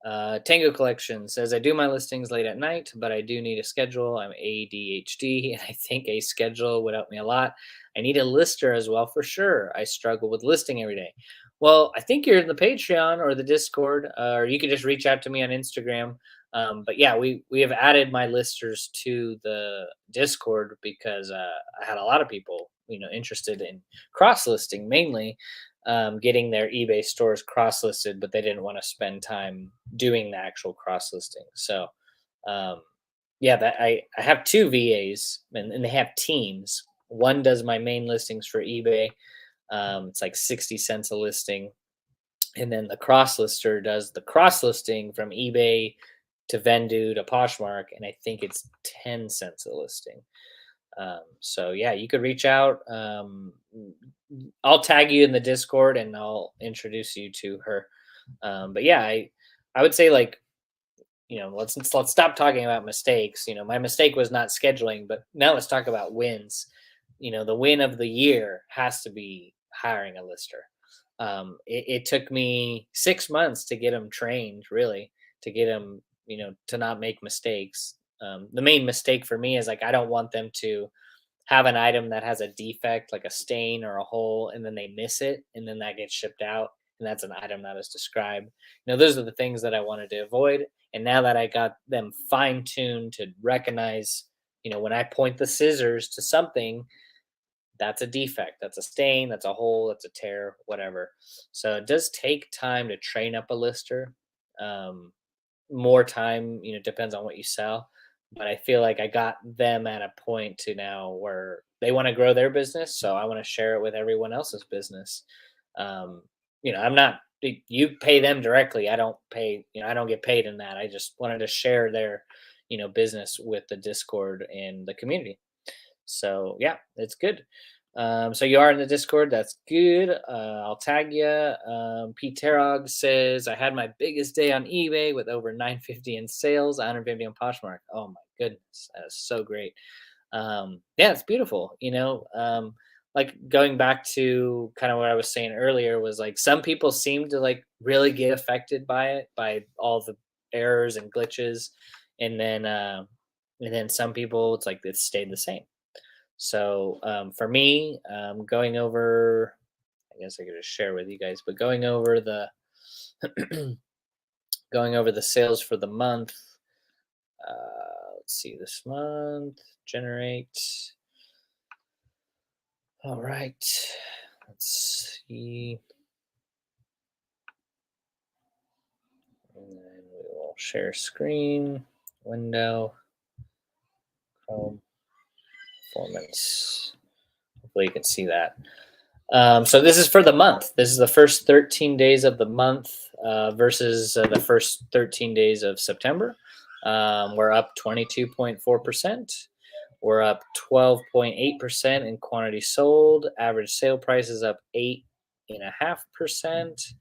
Tango Collection says, I do my listings late at night, but I do need a schedule. I'm ADHD, and I think a schedule would help me a lot. I need a lister as well for sure. I struggle with listing every day. Well, I think you're in the Patreon or the Discord, or you could just reach out to me on Instagram. But yeah, we have added my listers to the Discord because I had a lot of people, interested in cross listing mainly, getting their eBay stores cross listed, but they didn't want to spend time doing the actual cross listing. So, um, yeah, that I have two VAs and they have teams. One does my main listings for eBay. It's like 60 cents a listing. And then the cross lister does the cross listing from eBay to Vendu to Poshmark. And I think it's 10 cents a listing. So yeah, you could reach out. I'll tag you in the Discord and I'll introduce you to her. But yeah, I would say like let's stop talking about mistakes. My mistake was not scheduling, but now let's talk about wins. The win of the year has to be hiring a lister. It took me 6 months to get them trained, really, to get them, to not make mistakes. The main mistake for me is like I don't want them to have an item that has a defect, like a stain or a hole, and then they miss it, and then that gets shipped out, and that's an item that is described. Those are the things that I wanted to avoid. And now that I got them fine tuned to recognize, when I point the scissors to something, that's a defect, that's a stain, that's a hole, that's a tear, whatever. So it does take time to train up a lister. More time, depends on what you sell. But I feel like I got them at a point to now where they want to grow their business. So I want to share it with everyone else's business. Um, I'm not, you pay them directly. I don't pay, I don't get paid in that. I just wanted to share their, business with the Discord and the community. So yeah, it's good. So you are in the Discord. That's good. I'll tag you. Pete Terog says I had my biggest day on eBay with over 950 in sales, 150 on Poshmark. Oh my goodness, that's so great. Yeah, it's beautiful. Like going back to kind of what I was saying earlier was like some people seem to like really get affected by it, by all the errors and glitches, and then some people it's like it stayed the same. So for me, going over, I guess I could just share with you guys, but going over the going over the sales for the month. Let's see, this month generate. All right, let's see, and then we will share screen, window, Chrome, performance. Hopefully you can see that. So this is for the month. This is the first 13 days of the month versus the first 13 days of September. We're up 22.4%. We're up 12.8% in quantity sold. Average sale price is up 8.5%.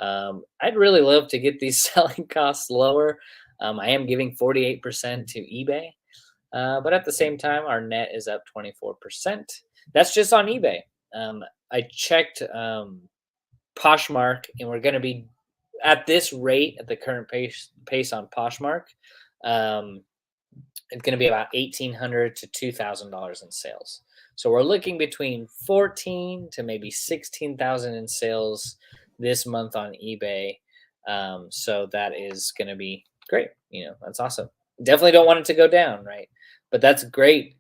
I'd really love to get these selling costs lower. I am giving 48% to eBay, but at the same time, our net is up 24%. That's just on eBay. I checked Poshmark, and we're going to be at this rate at the current pace on Poshmark. Um, it's going to be about $1,800 to $2,000 in sales. So we're looking between 14 to maybe 16,000 in sales this month on eBay. So that is going to be great. That's awesome. Definitely don't want it to go down, right? But that's great,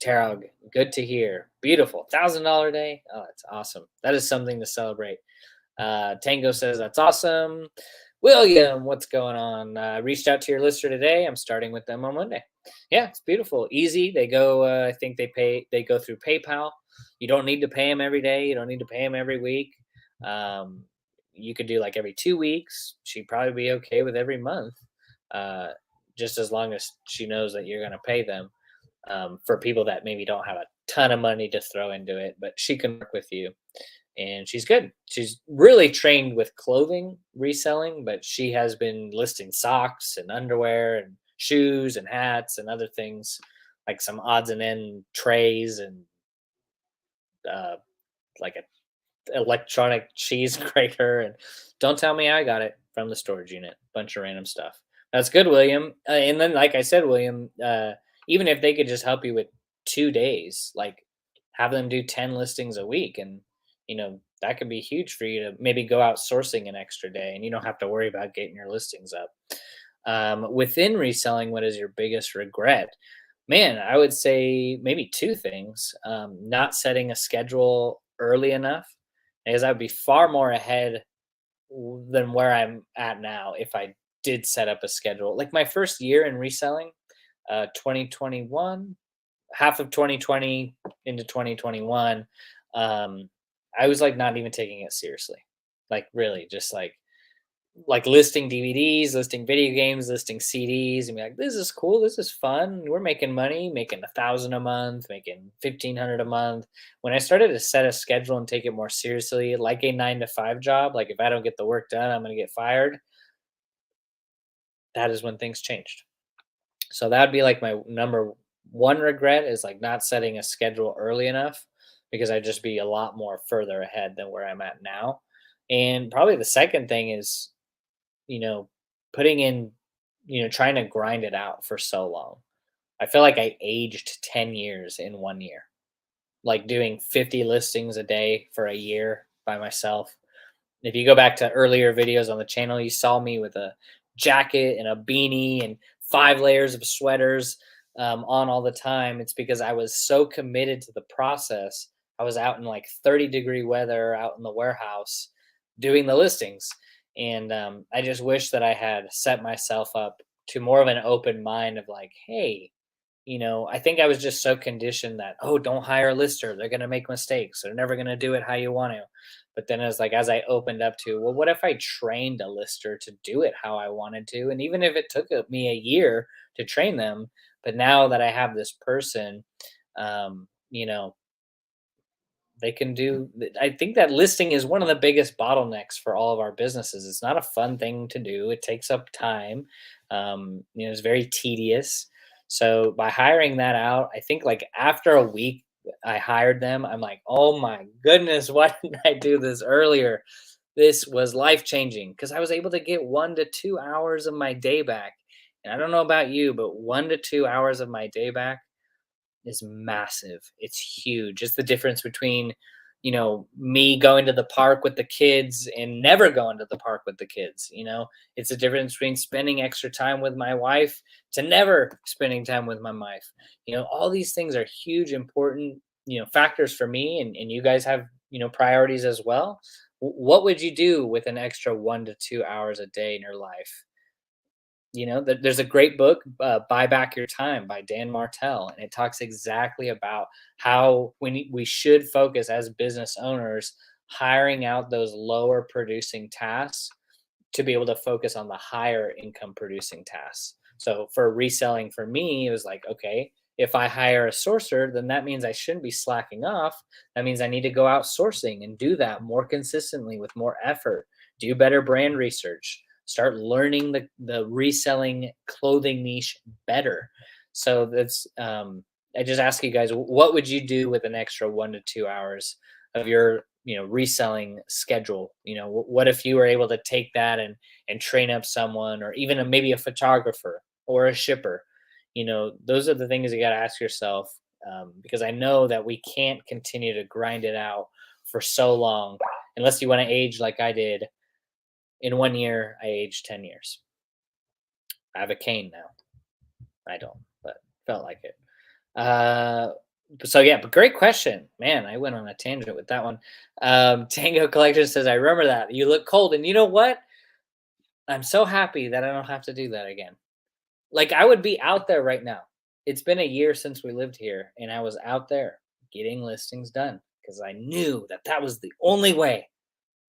Tarog. Good to hear. Beautiful. $1,000 day. Oh, that's awesome. That is something to celebrate. Tango says that's awesome. William, what's going on? Reached out to your lister today. I'm starting with them on Monday. Yeah, it's beautiful, easy. They go. I think they go through PayPal. You don't need to pay them every day. You don't need to pay them every week. Um, you could do like every 2 weeks. She'd probably be okay with every month, uh, just as long as she knows that you're going to pay them. For people that maybe don't have a ton of money to throw into it, but she can work with you, and she's good. She's really trained with clothing reselling, but she has been listing socks and underwear and shoes and hats and other things, like some odds and end trays and uh, like a electronic cheese grater. And don't tell me I got it from the storage unit. Bunch of random stuff. That's good, William. And then, like I said, William, even if they could just help you with 2 days, like have them do 10 listings a week, and that could be huge for you to maybe go out sourcing an extra day, and you don't have to worry about getting your listings up. Within reselling, what is your biggest regret? Man, I would say maybe two things. Not setting a schedule early enough, because I would be far more ahead than where I'm at now if I did set up a schedule. Like my first year in reselling, 2021, half of 2020 into 2021, I was like not even taking it seriously. Like really, just like listing DVDs, listing video games, listing CDs, and be like, "This is cool. This is fun. We're making money, making 1,000 a month, making 1,500 a month." When I started to set a schedule and take it more seriously, like a 9 to 5 job, like if I don't get the work done, I'm going to get fired. That is when things changed. So that would be like my number one regret, is like not setting a schedule early enough, because I'd just be a lot more further ahead than where I'm at now. And probably the second thing is you know, putting in, trying to grind it out for so long. I feel like I aged 10 years in 1 year, like doing 50 listings a day for a year by myself. If you go back to earlier videos on the channel, you saw me with a jacket and a beanie and 5 layers of sweaters on all the time. It's because I was so committed to the process. I was out in like 30-degree weather out in the warehouse doing the listings. And I just wish that I had set myself up to more of an open mind of like, hey, I think I was just so conditioned that, oh, don't hire a lister. They're going to make mistakes. They're never going to do it how you want to. But then it's like, as I opened up to, well, what if I trained a lister to do it how I wanted to? And even if it took me a year to train them, but now that I have this person, um, you know, they can do. I think that listing is one of the biggest bottlenecks for all of our businesses. It's not a fun thing to do. It takes up time. It's very tedious. So by hiring that out, I think like after a week I hired them, I'm like, oh my goodness, why didn't I do this earlier? This was life changing because I was able to get 1 to 2 hours of my day back. And I don't know about you, but 1 to 2 hours of my day back is massive. It's huge. It's the difference between, me going to the park with the kids and never going to the park with the kids. It's the difference between spending extra time with my wife to never spending time with my wife. All these things are huge, important, factors for me. And you guys have, priorities as well. What would you do with an extra 1 to 2 hours a day in your life? There's a great book, "Buy Back Your Time" by Dan Martell, and it talks exactly about how we should focus as business owners, hiring out those lower producing tasks to be able to focus on the higher income producing tasks. So for reselling for me, it was like, okay, if I hire a sourcer, then that means I shouldn't be slacking off. That means I need to go out sourcing and do that more consistently with more effort, do better brand research, start learning the reselling clothing niche better. So I just ask you guys, what would you do with an extra 1 to 2 hours of your reselling schedule? What if you were able to take that and train up someone, or even maybe a photographer or a shipper? Those are the things you got to ask yourself, because I know that we can't continue to grind it out for so long unless you want to age like I did. In 1 year I aged 10 years. I have a cane now. I don't, but felt like it. uh so yeah, but great question, man. I went on a tangent with that one. Tango Collection says, I remember that you look cold, and you know what, I'm so happy that I don't have to do that again. Like, I would be out there right now. It's been a year since we lived here, and I was out there getting listings done because I knew that that was the only way.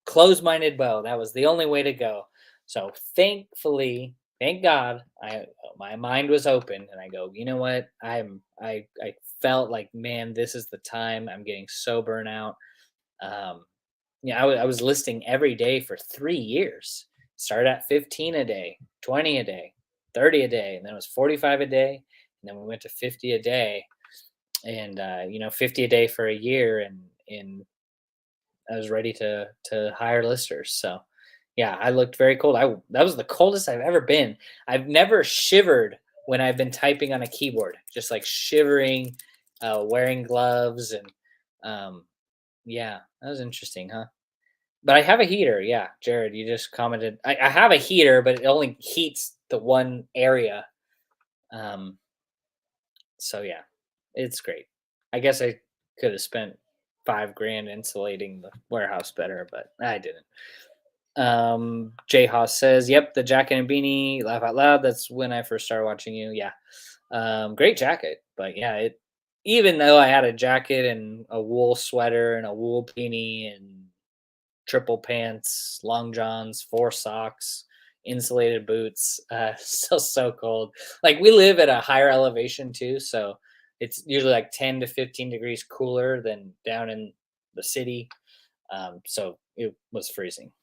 Close-minded bow, that was the only way to go. So thankfully, thank God, my mind was open, and I go, you know what, I felt like, man, this is the time. I'm getting so burnt out. um I was listing every day for 3 years. Started at 15 a day, 20 a day, 30 a day, and then it was 45 a day, and then we went to 50 a day, and 50 a day for a year, and I was ready to hire listers. So yeah, I looked very cold. That was the coldest I've ever been. I've never shivered when I've been typing on a keyboard, just like shivering, wearing gloves, and yeah, that was interesting, huh? But I have a heater. Yeah, Jared, you just commented. I have a heater, but it only heats the one area. Um, so yeah, it's great. I guess I could have spent 5 grand insulating the warehouse better, but I didn't. Jay Haas says, "Yep, the jacket and beanie. Laugh out loud. That's when I first started watching you. Yeah, great jacket. But yeah, even though I had a jacket and a wool sweater and a wool beanie and triple pants, long johns, 4 socks, insulated boots. Still so cold. Like, we live at a higher elevation too, so it's usually like 10 to 15 degrees cooler than down in the city. So it was freezing.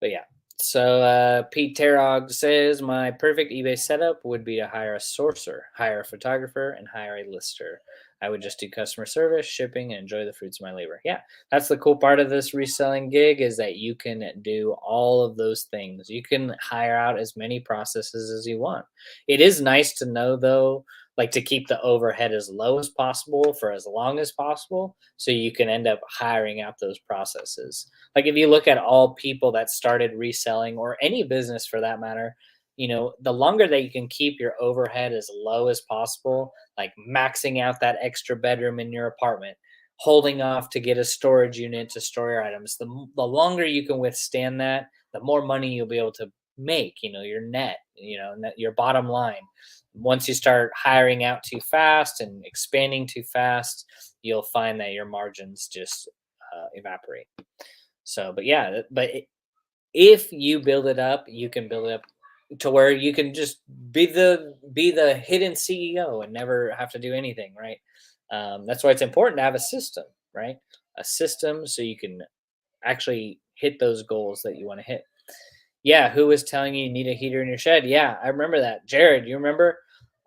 But yeah. So Pete Terog says, my perfect eBay setup would be to hire a sourcer, hire a photographer, and hire a lister. I would just do customer service, shipping, and enjoy the fruits of my labor. Yeah, that's the cool part of this reselling gig, is that you can do all of those things. You can hire out as many processes as you want. It is nice to know, though, like, to keep the overhead as low as possible for as long as possible, so you can end up hiring out those processes. Like, if you look at all people that started reselling, or any business for that matter, the longer that you can keep your overhead as low as possible, like maxing out that extra bedroom in your apartment, holding off to get a storage unit to store your items, the longer you can withstand that, the more money you'll be able to make, your net, your bottom line. Once you start hiring out too fast and expanding too fast, you'll find that your margins just evaporate. So, but yeah, if you build it up, you can build it up to where you can just be the hidden CEO and never have to do anything, right? That's why it's important to have a system, right? A system, so you can actually hit those goals that you want to hit. Yeah, who was telling you need a heater in your shed? Yeah, I remember that. Jared, you remember?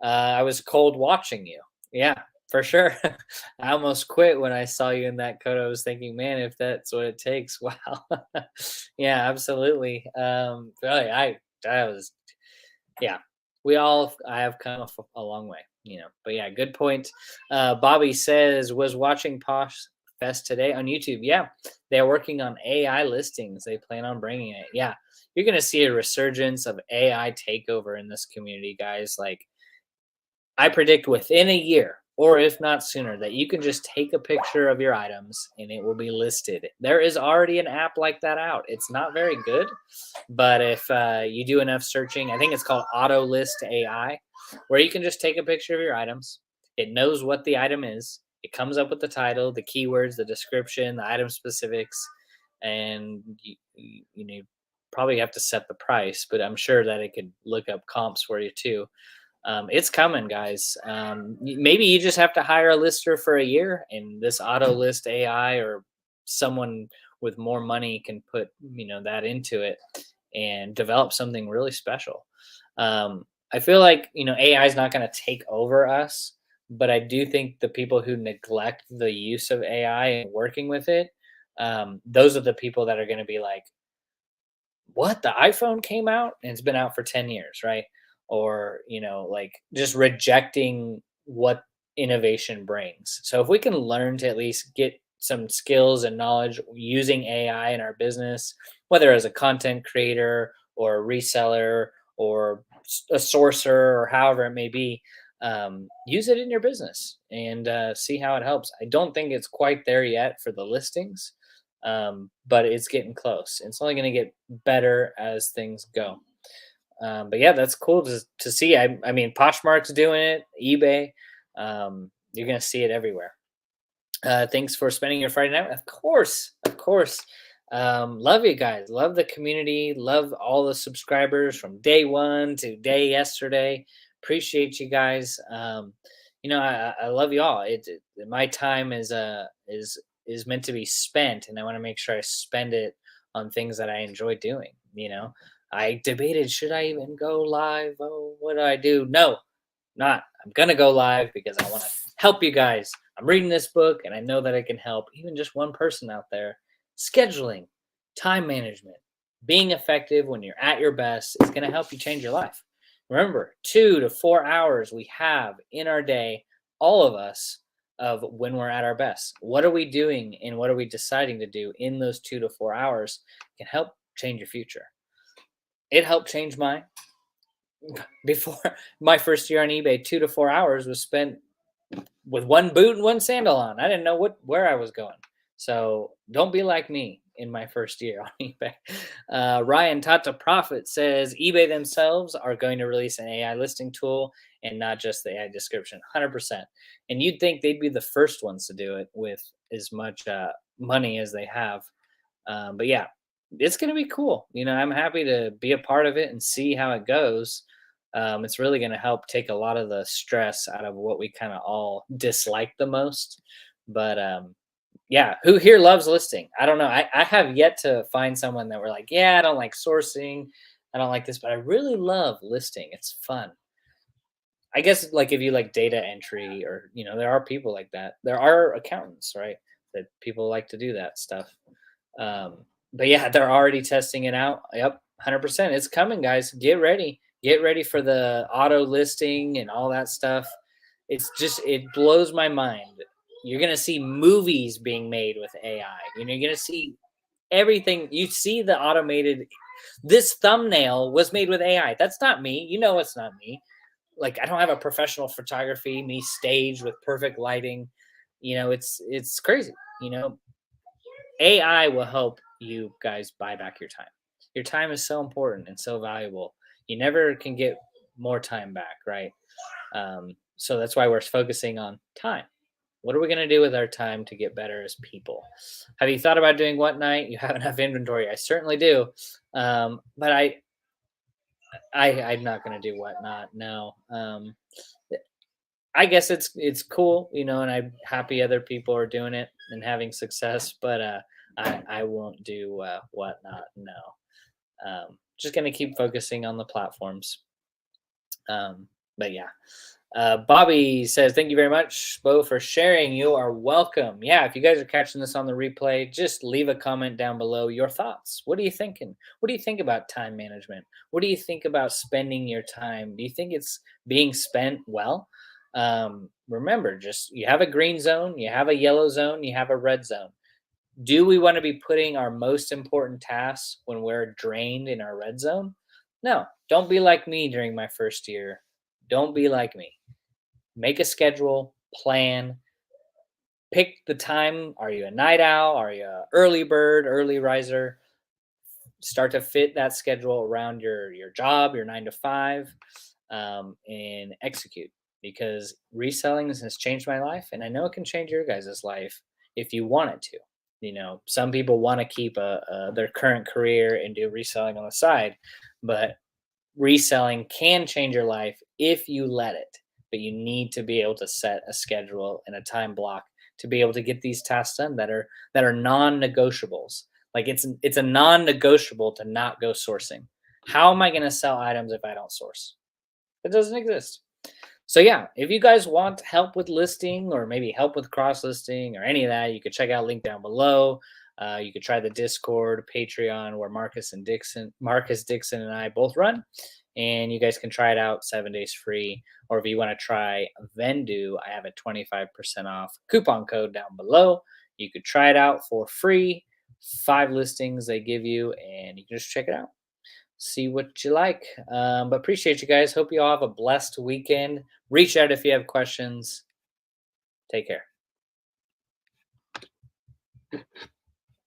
I was cold watching you. Yeah, for sure. I almost quit when I saw you in that coat. I was thinking, man, if that's what it takes, wow. Yeah, absolutely. Really, I was, yeah. I have come a long way, But yeah, good point. Bobby says, was watching Posh Fest today on YouTube. Yeah, they're working on AI listings. They plan on bringing it. Yeah, you're gonna see a resurgence of AI takeover in this community, guys. Like, I predict within a year, or if not sooner, that you can just take a picture of your items and it will be listed. There is already an app like that out. It's not very good, but if you do enough searching, I think it's called Auto List AI, where you can just take a picture of your items. It knows what the item is. It comes up with the title, the keywords, the description, the item specifics, and you know, probably have to set the price, but I'm sure that it could look up comps for you too. It's coming, guys. Maybe you just have to hire a lister for a year, and this auto list AI or someone with more money can put that into it and develop something really special. I feel like AI is not going to take over us, but I do think the people who neglect the use of AI and working with it, those are the people that are going to be like, what, the iPhone came out and it's been out for 10 years, right? Or like just rejecting what innovation brings. So if we can learn to at least get some skills and knowledge using AI in our business, whether as a content creator or a reseller or a sourcer or however it may be, use it in your business and see how it helps. I don't think it's quite there yet for the listings, but it's getting close. It's only going to get better as things go. But yeah, that's cool to see. I mean, Poshmark's doing it, eBay. You're going to see it everywhere. Thanks for spending your Friday night. Of course, of course. Love you guys. Love the community. Love all the subscribers from day one to day yesterday. Appreciate you guys. I love you all. My time is meant to be spent, and I want to make sure I spend it on things that I enjoy doing. I debated, should I even go live? Oh, what do I do? No, not. I'm gonna go live because I want to help you guys. I'm reading this book and I know that I can help even just one person out there. Scheduling, time management, being effective when you're at your best is going to help you change your life. Remember, 2 to 4 hours we have in our day, all of us, of when we're at our best. What are we doing and what are we deciding to do in those 2 to 4 hours can help change your future. It helped change mine. Before my first year on eBay, 2 to 4 hours was spent with one boot and one sandal on. I didn't know where I was going. So don't be like me in my first year on eBay. Ryan Tata Profit says eBay themselves are going to release an AI listing tool and not just the AI description. 100%. And you'd think they'd be the first ones to do it with as much money as they have. But yeah, it's going to be cool. I'm happy to be a part of it and see how it goes. It's really going to help take a lot of the stress out of what we kind of all dislike the most. But yeah, who here loves listing? I don't know. I have yet to find someone that were like, yeah, I don't like sourcing. I don't like this, but I really love listing. It's fun. I guess like if you like data entry or, there are people like that. There are accountants, right? That people like to do that stuff. Um, but yeah, they're already testing it out. Yep, 100%. It's coming, guys. Get ready. Get ready for the auto listing and all that stuff. It blows my mind. You're going to see movies being made with AI. You're going to see everything. You see the automated, this thumbnail was made with AI. That's not me. It's not me. Like, I don't have a professional photography, me stage with perfect lighting. It's crazy. AI will help you guys buy back your time. Your time is so important and so valuable. You never can get more time back, right? So that's why we're focusing on time. What are we going to do with our time to get better as people? Have you thought about doing what night? You have enough inventory. I certainly do. But I'm not going to do whatnot. No. I guess it's cool, and I'm happy other people are doing it and having success, but I won't do whatnot. No, just gonna keep focusing on the platforms. But yeah, Bobby says, thank you very much, Bo, for sharing. You are welcome. Yeah, if you guys are catching this on the replay, just leave a comment down below your thoughts. What are you thinking? What do you think about time management? What do you think about spending your time? Do you think it's being spent well? Remember, just you have a green zone, you have a yellow zone, you have a red zone. Do we want to be putting our most important tasks when we're drained in our red zone? No, don't be like me during my first year. Don't be like me. Make a schedule, plan. Pick the time. Are you a night owl? Are you a early bird, early riser? Start to fit that schedule around your job, your 9 to 5, and execute. Because reselling has changed my life, and I know it can change your guys' life if you want it to. Some people want to keep their current career and do reselling on the side, but reselling can change your life if you let it. But you need to be able to set a schedule and a time block to be able to get these tasks done that are non-negotiables. Like it's a non-negotiable to not go sourcing. How am I going to sell items if I don't source? It doesn't exist. So yeah, if you guys want help with listing or maybe help with cross listing or any of that, you could check out link down below. You could try the Discord, Patreon, where Marcus Dixon, and I both run, and you guys can try it out 7 days free. Or if you want to try Vendu, I have a 25% off coupon code down below. You could try it out for free. 5 listings they give you, and you can just check it out, see what you like. But appreciate you guys. Hope you all have a blessed weekend. Reach out if you have questions. Take care.